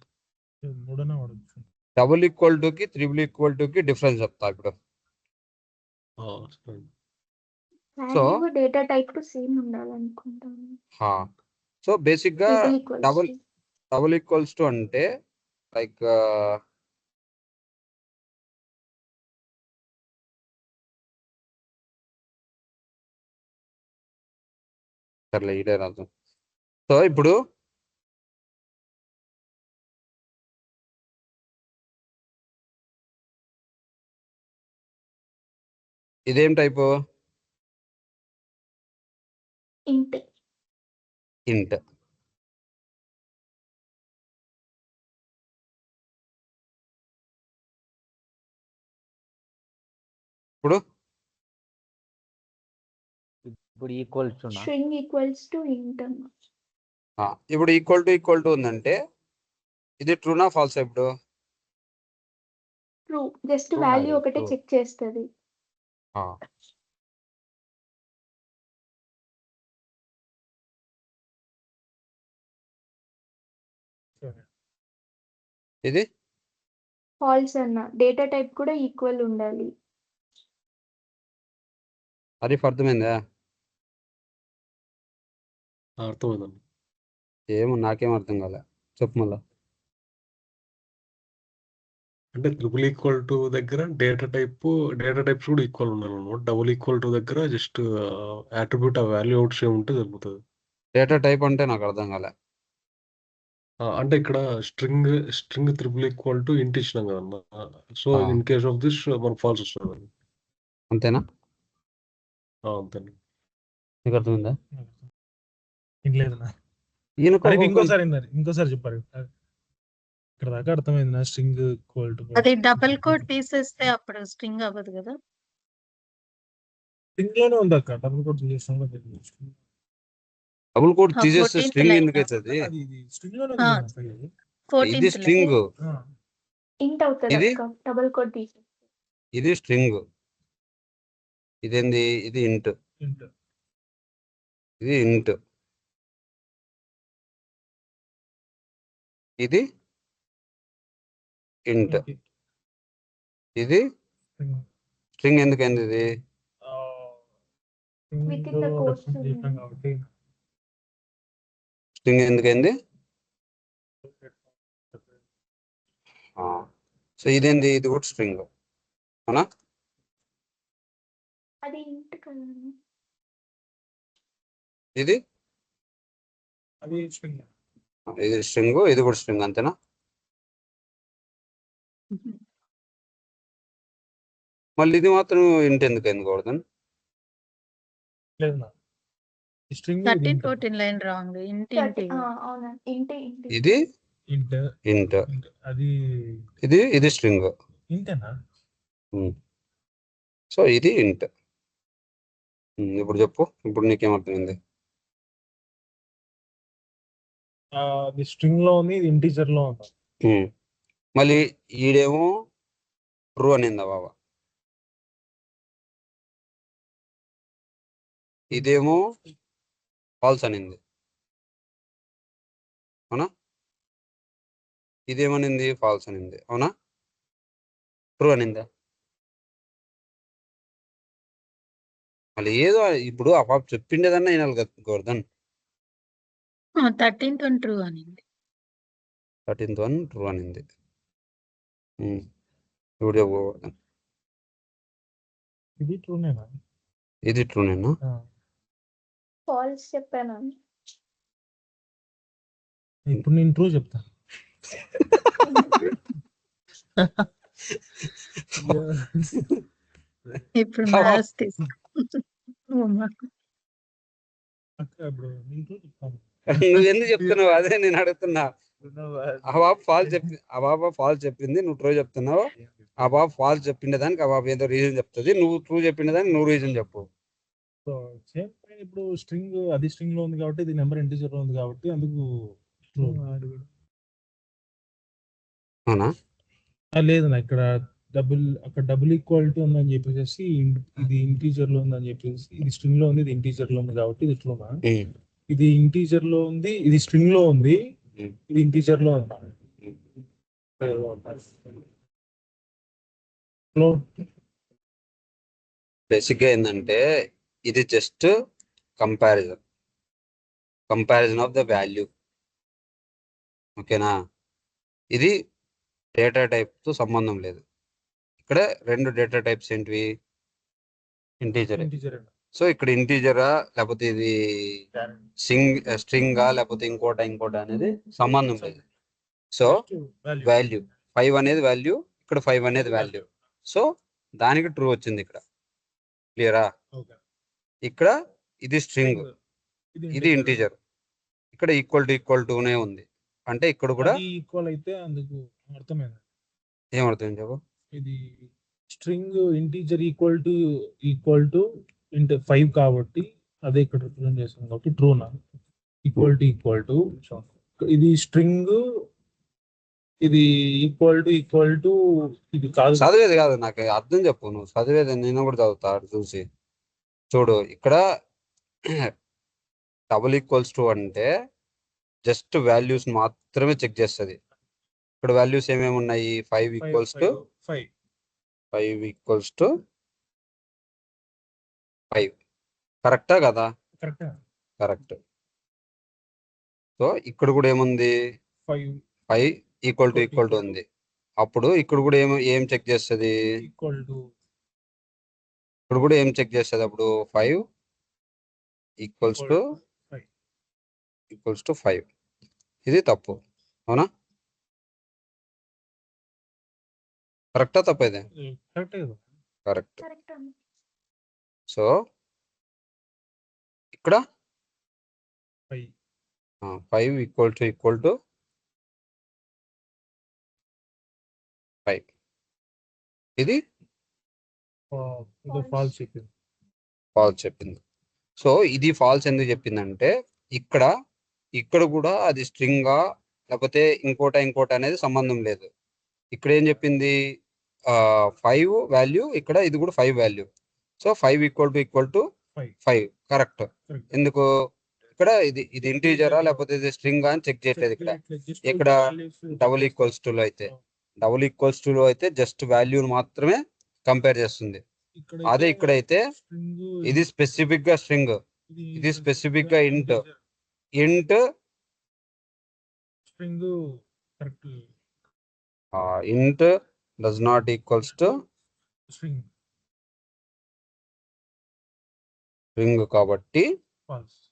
మూడనే వాడచ్చు. డబుల్ ఈక్వల్ కి త్రిబుల్ ఈక్వల్ కి డిఫరెన్స్ చెప్తా ఇప్పుడు. So value data type same ఉండాలనుకుంటాను. సో బేసిక్ గా triple equals double equals to అంటే లైక్ సర్లే ఇదే రాదు. సో ఇప్పుడు ఇదేం టైపు, ఇంట్. ఇంట్. ఇప్పుడు స్ట్రింగ్ ఈక్వల్స్ టు ఇంట్ అన్న. ఇప్పుడు ఈక్వల్ టు ఉందంటే ఇది ట్రూనా ఫాల్స్ ఇప్పుడు, ట్రూ, జస్ట్ వాల్యూ ఒకటే చెక్ చేస్తుంది. ఇది ఫాల్స్ అన్న, డేటా టైప్ కూడా ఈక్వల్ ఉండాలి. అది అర్థమైందా, అర్థమైందండి. ఏమో నాకేం అర్థం కాలే, చెప్పు మళ్ళా. అంటే ట్రిపుల్ ఈక్వల్ టు దగ్గర డేటా టైప్స్ కూడా ఈక్వల్ ఉండాలన్నమాట. డబుల్ ఈక్వల్ టు దగ్గర జస్ట్ అట్రిబ్యూట్ ఆ వాల్యూ అవుట్స్ ఉంటే సరిపోతుంది. డేటా టైప్ అంటే నాకు అర్థం కాలే. అంటే ఇక్కడ స్ట్రింగ్ ట్రిపుల్ ఈక్వల్ టు ఇంట్ ఇచ్చినాం కదన్న. So in case of this మనకు ఫాల్స్ వస్తుంది. అంతేనా, అంతే. నీకు అర్థమైందా. ఇంట్లేదన్నా ఈయనకు ఇంకోసారి చెప్పారు. ఇక్కడ దాకా అర్థమైంది నా, స్ట్రింగ్ ఈక్వల్ టు అది డబుల్ కోట్ తీసేస్తే అప్పుడు స్ట్రింగ్ అవ్వదు కదా. స్ట్రింగ్ లోనే ఉంది అక్క, డబుల్ కోట్ చేసాం. డబుల్ కోట్ తీసేస్తే 14th స్ట్రింగ్ line. ఎందుకు అవుతుంది, అది స్ట్రింగ్ లోనే ఆ, ఉంది అసలు ఇది. 14th ఇది line. స్ట్రింగ్, ఇంట్ అవుతుంది ఇది అక్క, డబుల్ కోడ్ తీసి. ఇది స్ట్రింగ్, ఇదేంది, ఇది ఇంట్, ఇంట్. ఇది ఇంట్, ఇది ఇంట్, ఇది స్ట్రింగ్ ఎందుకైంది, ఇది Within the quotes కాబట్టి స్ట్రింగ్ ఎందుకైంది. సో ఇదేంది, ఇది కూడా స్ట్రింగ్, అవునా. అది ఇంట్ కదా. ఇది అది స్ట్రింగ్. ఇది స్ట్రింగ్, ఇది కూడా స్ట్రింగ్, అంతేనా? మళ్ళీ ఇది మాత్రం ఇంట్ ఎందుకు ఎందుకూడదు? లేదు నా స్ట్రింగ్ 13, 14 లైన్ రాంగ్. ఇంటి అవునండి, ఇంటి ఇంటి ఇది ఇంట్ ఇంట్, అది ఇది స్ట్రింగ్. ఇంటేనా? సో ఇది ఇంట్. ఇప్పుడు చెప్పు, ఇప్పుడు నీకేమర్థమైంది? అది స్ట్రింగ్ లో ఉంది, ఇది ఇంటీజర్ లో ఉంది. మళ్ళీ ఈడేమో ట్రూ అనిందా బాబా, ఇదేమో ఫాల్స్ అనింది, అవునా? ఇదేమనింది? ఫాల్స్ అనింది, అవునా? ట్రూ అనిందా? మళ్ళీ ఏదో ఇప్పుడు ఆ పాప చెప్పిండేదన్నా వినాలి కదా గోవర్ధన్. 13th వన్ ట్రూ అనింది. 13th వన్ ట్రూ అనింది. ఇప్పుడు చెప్పు గోవర్ధన్. ఇది ట్రూనేనా? ఇది ట్రూనేనా? ఫాల్స్ చెప్పాను. ఇప్పుడు నేను ట్రూ చెప్తా. ఇప్పుడు మ్యాథ్స్ తీసుకో. ఇప్పుడు నేను ట్రూ చెప్తాను. నువ్వు ఎందుకు చెప్తున్నావు? అదే నేను అడుగుతున్నా. ఆ బాబు ఫాల్స్ చెప్పింది, నువ్వు ట్రూ చెప్తున్నావు. ఆ బాబు ఫాల్స్ చెప్పిండే దానికి ఆ బాబు ఏదో రీజన్ చెప్తుంది, నువ్వు ట్రూ చెప్పిండే దానికి నువ్వు రీజన్ చెప్పు. సో సేమ్ ఇప్పుడు స్ట్రింగ్ అది స్ట్రింగ్ లో ఉంది కాబట్టి, ఇది నెంబర్ ఇంటీజర్ లో ఉంది కాబట్టి అందుకు ట్రూ. అవునా? లేదు నా ఇక్కడ అక్కడ డబుల్ ఈక్వాలిటీ ఉందని చెప్పేసి ఇది ఇంటీజర్ లో ఉందని చెప్పేసి, ఇది స్ట్రింగ్ లో ఉంది, ఇది ఇంటీజర్ లో ఉంది కాబట్టి ఇది ట్రూనా? ఇది ఇంటీజర్ లో ఉంది, ఇది స్ట్రింగ్ లో ఉంది, ఇది ఇంటీజర్ లో ఉంది. బేసిక్ గా ఏంటంటే ఇది just comparison of the value, ఓకేనా? ఇది డేటా టైప్ తో సంబంధం లేదు. ఇక్కడ రెండు డేటా టైప్స్ ఏంటివి? ఇంటీజర్. సో ఇక్కడ ఇంటీజరా లేకపోతే ఇది స్ట్రింగా లేకపోతే ఇంకోట అనేది సంబంధం లేదు. సో వాల్యూ 5 అనేది వాల్యూ, ఇక్కడ 5 అనేది వాల్యూ. సో దానికి ట్రూ వచ్చింది ఇక్కడ. క్లియరా? ఇక్కడ ఇది స్ట్రింగ్, ఇది ఇంటీజర్. ఇక్కడ ఈక్వల్ టూనే ఉంది, అంటే ఇక్కడ కూడా ఈక్వల్ అయితే అందుకు అర్థమైంది. ఏమర్థం చెప్పు? ఇది స్ట్రింగ్ ఇంటీజర్ ఈక్వల్ టు 5 కాబట్టి అదే ఇక్కడ రిప్రజెంట్ చేస్తుంది కాబట్టి ట్రూ నా. ఈక్వల్ టు ఇది స్ట్రింగ్, ఇది ఈక్వల్ టు ఇది కాదు. చదివేది కాదు, నాకు అర్థం చెప్పు. నువ్వు చదివేది నేను కూడా చదువుతా చూసి. చూడు ఇక్కడ డబుల్ ఈక్వల్స్ టు అంటే జస్ట్ వాల్యూస్ మాత్రమే చెక్ చేస్తుంది. ఇక్కడ వాల్యూస్ ఏమేమి ఉన్నాయి? 5 ఈక్వల్స్ టు 5. కరెక్టా కదా? కరెక్ట్. సో ఇక్కడ కూడా ఏముంది? 5 ఈక్వల్ టు ఉంది. అప్పుడు ఇక్కడ కూడా ఏం చెక్ చేస్తుంది? ఇక్కడ కూడా ఏం చెక్ చేస్తుంది? అప్పుడు 5 ఈక్వల్స్ టు 5. ఇది తప్పు, అవునా? కరెక్టా తప్పేదే? కరెక్ట్. సో ఇక్కడ 5 ఈక్వల్ టు 5. ఇది ఫాల్స్ చెప్పింది. సో ఇది ఫాల్స్ ఎందుకు చెప్పిందంటే ఇక్కడ కూడా అది స్ట్రింగా లేకపోతే ఇంకోట అనేది సంబంధం లేదు. ఇక్కడ ఏం చెప్పింది? 5 వాల్యూ, ఇక్కడ ఇది కూడా 5 value. So 5 equal to 5 correct. ఎందుకు? ఇక్కడ ఇది ఇంటీజరా లేకపోతే ఇది స్ట్రింగా అని చెక్ చేయట్లేదు. ఇక్కడ డబుల్ ఈక్వల్స్ టు లో అయితే జస్ట్ వాల్యూని మాత్రమే కంపేర్ చేస్తుంది. అదే ఇక్కడైతే ఇది స్పెసిఫిక్ గా స్ట్రింగ్, ఇది స్పెసిఫిక్ గా int int does not equals to string కాబట్టి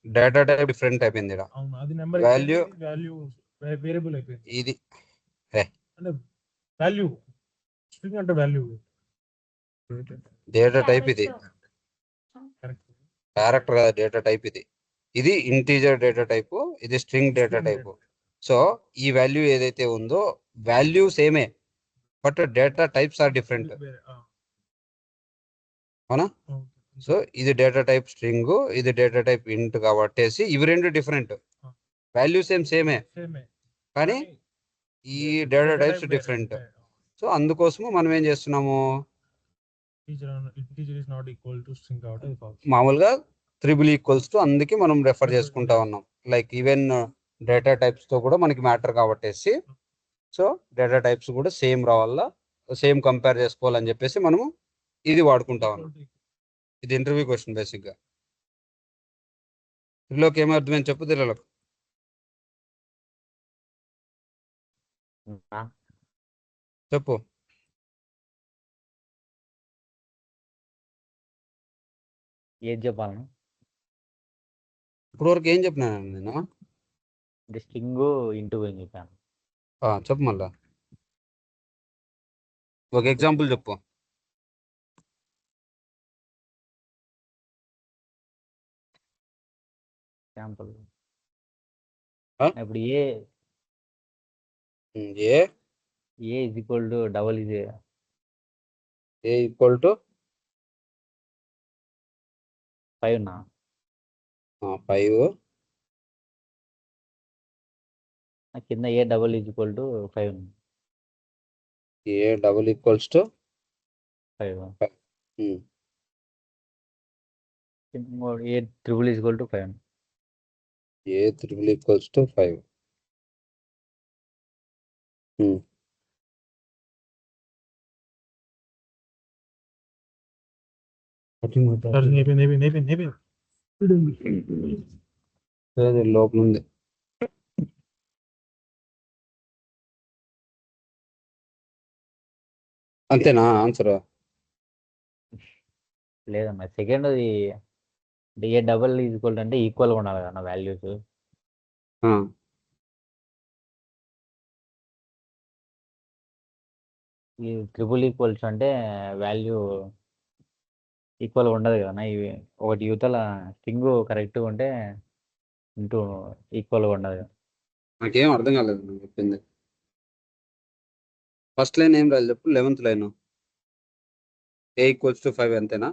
డేటా టైప్ డిఫరెంట్ అయిపోయింది. వాల్యూ వేరియబుల్ అయిపోయింది ఇది అంటే వాల్యూ స్ట్రింగ్ అంటే వాల్యూ డేటా టైప్ ఇది కరెక్ట్ క్యారెక్టర్ కాదు డేటా టైప్ ఇది. ఇది ఇంటీజర్ డేటా టైపు, ఇది స్ట్రింగ్ డేటా టైపు. సో ఈ వాల్యూ ఏదైతే ఉందో వాల్యూ సేమే, but data types are different. అవునా? సో ఇది డేటా టైప్ స్ట్రింగ్, ఇది డేటా టైప్ ఇంట్ కాబట్టేసి ఇవి రెండు డిఫరెంట్. వాల్యూ సేమే కానీ ఈ డేటా టైప్స్ డిఫరెంట్. సో అందుకోసము మనం ఏం చేస్తున్నాము, integer is not equal to string కాబట్టి అది false. మామూలుగా త్రిబుల్ ఈక్వల్స్ టు అందుకే మనం రెఫర్ చేసుకుంటా ఉన్నాం. లైక్ ఈవెన్ డేటా టైప్స్ తో కూడా మనకి మ్యాటర్ కాబట్టేసి, సో డేటా టైప్స్ కూడా సేమ్ రావాలా, సేమ్ కంపేర్ చేసుకోవాలని చెప్పేసి మనము ఇది వాడుకుంటా ఉన్నాం. ఇది ఇంటర్వ్యూ క్వశ్చన్ బేసిక్ గా. త్రిలోకి ఏమీ అర్థమైంది చెప్పు త్రిలోక్. చెప్పు. ఏది చెప్పాలను ఇప్పుడు వరకు ఏం చెప్పినాను నేను? అంటే స్ట్రింగ్ ఇంటూ అని చెప్పాను. చెప్పు మళ్ళా ఒక ఎగ్జాంపుల్ చెప్పు. ఎగ్జాంపుల్ ఆ? ఇప్పుడు A A is equal to double ఇది ఏ ఈక్వల్ టు 5 నా 5, కింద A double is equal to 5 A double equals to 5 A triple is equal to 5 A triple equals to 5. లోపల ఉంది. అంతేనా ఆన్సర్? లేదమ్మా second A double is equal అంటే ఈక్వల్గా ఉండాలి కదా వాల్యూస్. ఈ ట్రిపుల్ ఈక్వల్స్ అంటే వాల్యూ ఈక్వల్గా ఉండదు కదా ఇవి ఒకటి యువతల స్ట్రింగ్ కరెక్ట్గా ఉంటే ఇంటూ ఈక్వల్గా ఉండదు. నాకేం అర్థం కాలేదు నువ్వు చెప్పింది. ఫస్ట్ లైన్ ఏం రాదు చెప్పు. 11th line A equals to 5 అంతేనా?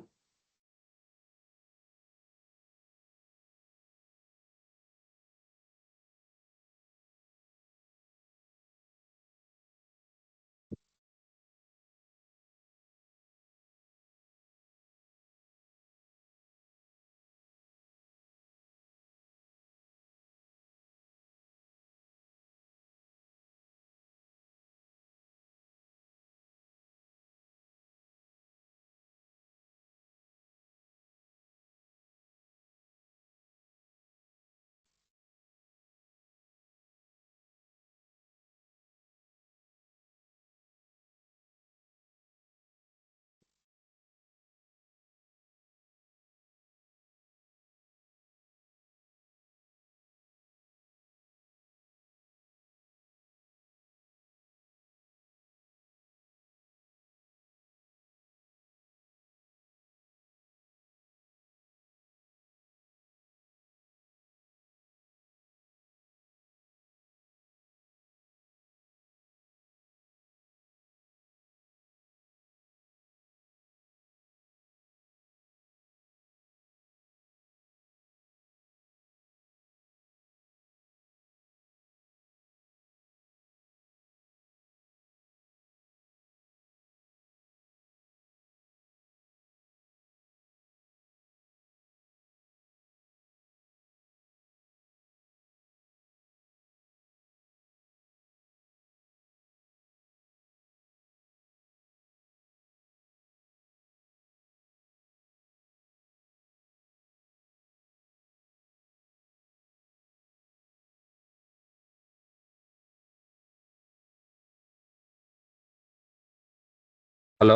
హలో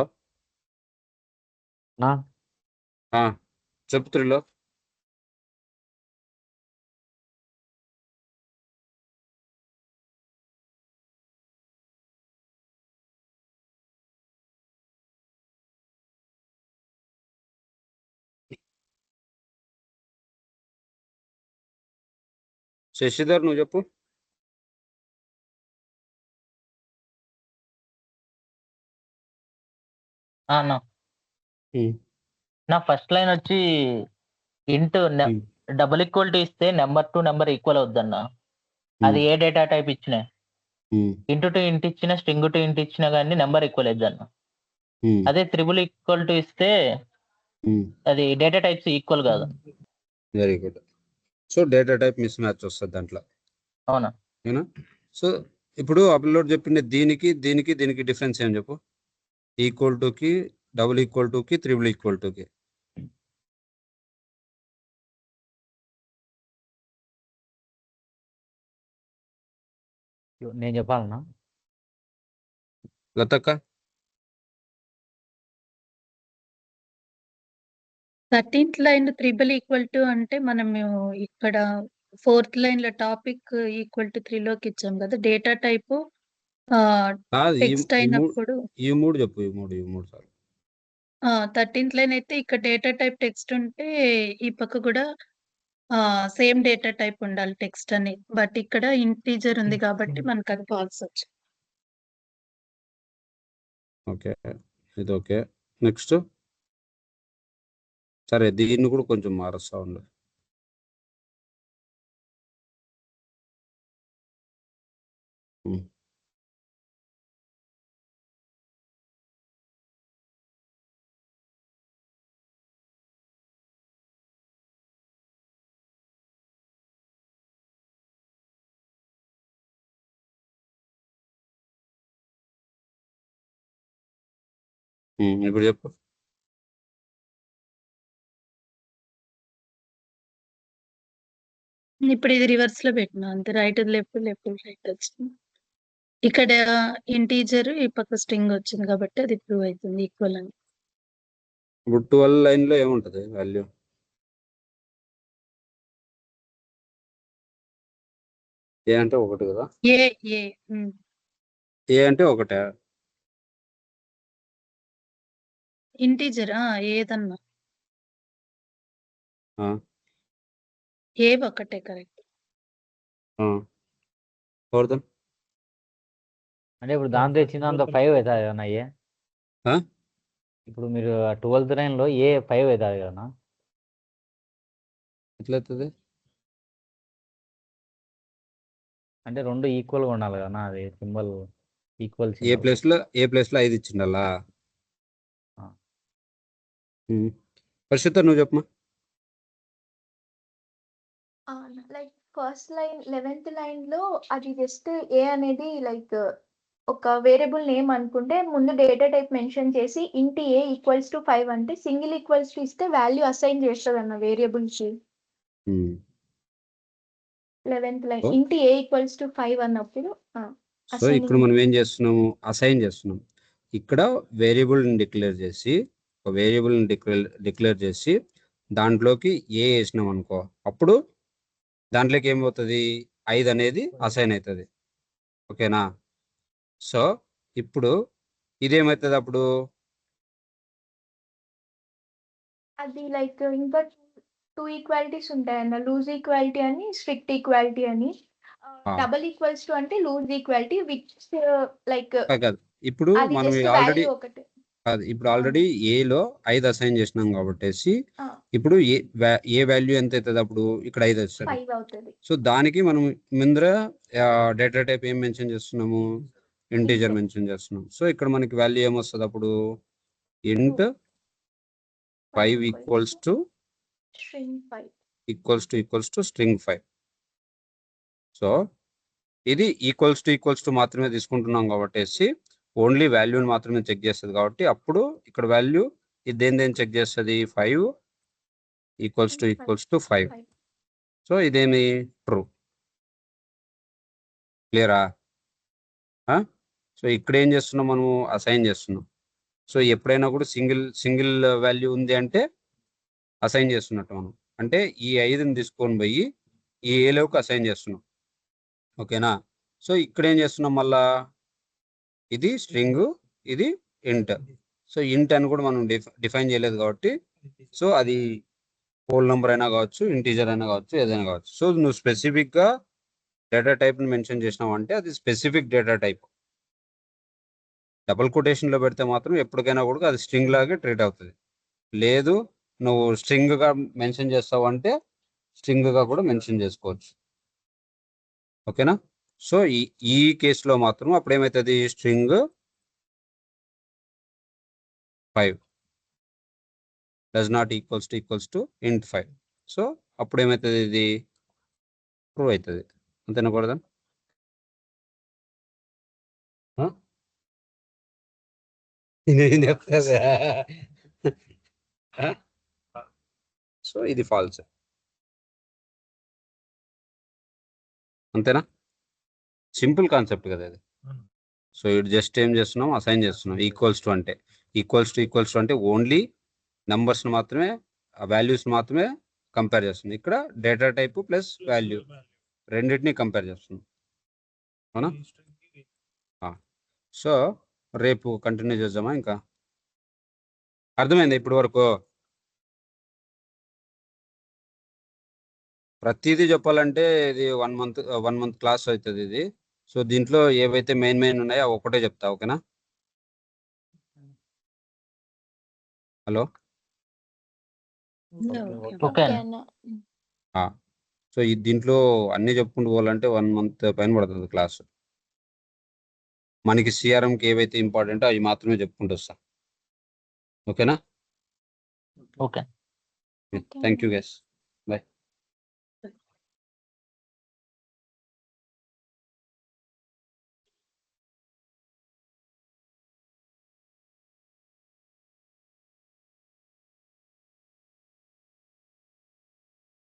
నా చెప్పు త్రిలోక్. శశిధర్ నువ్వు చెప్పు. అన్న ఉమ్, నా ఫస్ట్ లైన్ వచ్చి ఇంట్ ఉమ్, డబుల్ ఈక్వల్ ఇస్తే నెంబర్ టు నెంబర్ ఈక్వల్ అవుద్దన్న. అది ఏ డేటా టైప్ ఇచ్చినా ఉమ్, ఇంటూ టు ఇంట్ ఇచ్చినా స్ట్రింగ్ టు ఇంట్ ఇచ్చినా కానీ నెంబర్ ఈక్వల్ అవుద్దన్న. ఉమ్, అదే త్రిబుల్ ఈక్వల్ టు ఇస్తే ఉమ్. అది డేటా టైప్స్ ఈక్వల్ కాదు. Very good. So data type miss match వస్తుంది దాంట్లో, అవునా? ఏనా? సో ఇప్పుడు అప్లోడ్ చెప్పిండే దీనికి దీనికి దీనికి డిఫరెన్స్ ఏం చెప్పు. Equal Tuki, double equal Tuki, triple equal Tuki. నేను చెప్పాలన్నా? లతక్క 13th line triple equal to అంటే మనం ఇక్కడ 4th లైన్ లో టాపిక్ ఈక్వల్ టు 3 లోకి ఇచ్చాం కదా. డేటా టైప్ కాదు, టెక్స్ట్ అయినప్పుడు ఈ మూడు చెప్పు, ఈ మూడు సార్లు. 13th లైన్ అయితే ఇక్కడ డేటా టైప్ టెక్స్ట్ ఉంటే ఈ పక్క కూడా సేమ్ డేటా టైప్ ఉండాలి టెక్స్ట్ అని. బట్ ఇక్కడ ఇంటీజర్ ఉంది కాబట్టి మనకు అది ఫాల్స్ వచ్చింది. ఓకే, ఇది ఓకే. నెక్స్ట్ సరే, దీన్ని కూడా కొంచెం మారుస్తా ఉండు. ఉమ్. ఇప్పుడు చెప్పు. ఇప్పుడు ఇది రివర్స్ లో పెట్టినా అంతే. రైట్ లెఫ్ట్, లెఫ్ట్ రైట్ వచ్చింది. ఇక్కడ ఇంటీజర్ ఈ పక్క స్ట్రింగ్ వచ్చింది కాబట్టి అది ప్రూవ్ అవుతుంది ఈక్వల్ అని. ఇప్పుడు 12 లైన్ లో ఏముంటది వాల్యూ? ఏ అంటే ఒకటి కదా. ఏ ఏ ఏ అంటే ఒకటే. ఇంటీజర్ ఏదన్నా ఆ, ఏ ఒకటే కరెక్ట్. ఆ. ఫోర్త్ అంటే ఇప్పుడు దాంతో ఇచ్చిన దాంతో 5 అవుతుంది కదా ఏ? ఆ? ఇప్పుడు మీరు 12th లైన్లో ఏ 5 అవుతుంది కదా? ఎట్లవుతుంది? అంటే రెండు ఈక్వల్గా ఉండాలి కదా అది సింబల్ ఈక్వల్ ఏ ప్లేస్ లో 5 ఇచ్చిండల్లా. ఆ. పరిశుద్ధ నువ్వు చెప్పమా. Like first line 11th line లో అది జస్ట్ ఏ అనేది లైక్ ఒక వేరియబుల్ నేమ్ అనుకుంటే ముందు డేటా టైప్ మెన్షన్ చేసి ఇంటి ఏ ఈక్వల్స్ టు 5 అంటే సింగిల్ ఈక్వల్స్ టు ఇస్తే వాల్యూ అసైన్ చేస్తుంది అన్న వేరియబుల్ కి. 11th లైన్ ఓ. ఇంటి ఏ ఈక్వల్స్ టు 5 అన్నప్పుడు సో ఇప్పుడు మనం ఏం చేస్తున్నాము? అసైన్ చేస్తున్నాం. ఇక్కడ వేరియబుల్ని డిక్లేర్ చేసి, ఒక వేరియబుల్ని డిక్లేర్ చేసి దాంట్లోకి ఏ వేసినాం అనుకో, అప్పుడు దాంట్లోకి ఏమవుతుంది? 5 అనేది అసైన్ అవుతుంది. ఓకేనా? సో ఇప్పుడు ఇదేమవుతుంది అప్పుడు? అది లైక్ ఇంకా 2 ఈక్వాలిటీస్ ఉంటాయన్న, లూజ్ ఈక్వాలిటీ అని స్ట్రిక్ట్ ఈక్వాలిటీ అని. డబుల్ ఈక్వల్స్ టు అంటే లూజ్ ఈక్వాలిటీ విచ్ లైక్ కాదు, ఇప్పుడు అది మనం జస్ట్ ఆల్రెడీ వాల్యూ ఒకటే. కాదు, ఇప్పుడు ఆల్రెడీ ఏలో 5 అసైన్ చేసినాం కాబట్టి ఇప్పుడు ఏ వాల్యూ ఎంత అవుతుంది అప్పుడు? ఇక్కడ 5 వస్తుంది. 5 అవుతుంది. సో దానికి మనం ముందర డేటా టైప్ ఏం మెన్షన్ చేస్తున్నాము? ఇంటీజర్ మెన్షన్ చేస్తున్నాం. సో ఇక్కడ మనకి వాల్యూ ఏమొస్తుంది అప్పుడు? ఇంట్ 5 equals to string 5 equals to string 5. So ఇది ఈక్వల్స్ టు మాత్రమే తీసుకుంటున్నాం కాబట్టి ఓన్లీ వాల్యూని మాత్రమే చెక్ చేస్తుంది కాబట్టి అప్పుడు ఇక్కడ వాల్యూ ఇది దేని చెక్ చేస్తుంది? 5 ఈక్వల్స్ టు 5. సో ఇదేమి? ట్రూ. క్లియరా? సో ఇక్కడ ఏం చేస్తున్నాం? మనము అసైన్ చేస్తున్నాం. సో ఎప్పుడైనా కూడా సింగిల్ వాల్యూ ఉంది అంటే అసైన్ చేస్తున్నట్టు మనం. అంటే ఈ 5ని తీసుకొని పోయి ఈ ఏలోకి అసైన్ చేస్తున్నాం. ఓకేనా? సో ఇక్కడ ఏం చేస్తున్నాం? మళ్ళా ఇది స్ట్రింగ్, ఇది ఇంట్. సో ఇంట్ అని కూడా మనం డిఫైన్ చేయలేదు కాబట్టి సో అది హోల్ నెంబర్ అయినా కావచ్చు, ఇంటీజర్ అయినా కావచ్చు, ఏదైనా కావచ్చు. సో నువ్వు స్పెసిఫిక్గా డేటా టైప్ని మెన్షన్ చేసినావు అంటే అది స్పెసిఫిక్ డేటా టైప్. డబుల్ కొటేషన్లో పెడితే మాత్రం ఎప్పటికైనా కూడా అది స్ట్రింగ్ లాగే ట్రీట్ అవుతుంది. లేదు నువ్వు స్ట్రింగ్గా మెన్షన్ చేస్తావు అంటే స్ట్రింగ్గా కూడా మెన్షన్ చేసుకోవచ్చు. ఓకేనా? సో ఈ కేసులో మాత్రం అప్పుడు ఏమవుతుంది, string 5 does not equals to int 5. So అప్పుడు ఏమవుతుంది, ఇది ట్రూ అవుతుంది. అంతేనా కూడా? సో ఇది ఫాల్స్. అంతేనా? సింపుల్ కాన్సెప్ట్ కదా ఇది. సో ఇటు జస్ట్ ఏం చేస్తున్నాం, అసైన్ చేస్తున్నాం. ఈక్వల్స్ టు అంటే ఓన్లీ నంబర్స్ మాత్రమే, ఆ వాల్యూస్ మాత్రమే కంపేర్ చేస్తుంది. ఇక్కడ డేటా టైప్ ప్లస్ వాల్యూ రెండింటిని కంపేర్ చేస్తుంది. అవునా? సో రేపు కంటిన్యూ చేద్దామా? ఇంకా అర్థమైంది ఇప్పటి వరకు? ప్రతిదీ చెప్పాలంటే ఇది 1 మంత్ క్లాస్ అవుతుంది ఇది. సో దీంట్లో ఏవైతే మెయిన్ ఉన్నాయో అవి ఒకటే చెప్తా. ఓకేనా? హలో. ఓకే అన్న. సో దీంట్లో అన్ని చెప్పుకుంటూ పోవాలంటే 1 మంత్ పైన పడుతుంది క్లాస్. మనకి సిఆర్ఎంకి ఏవైతే ఇంపార్టెంటో అవి మాత్రమే చెప్పుకుంటూ వస్తా. ఓకేనా? Okay thank you guys.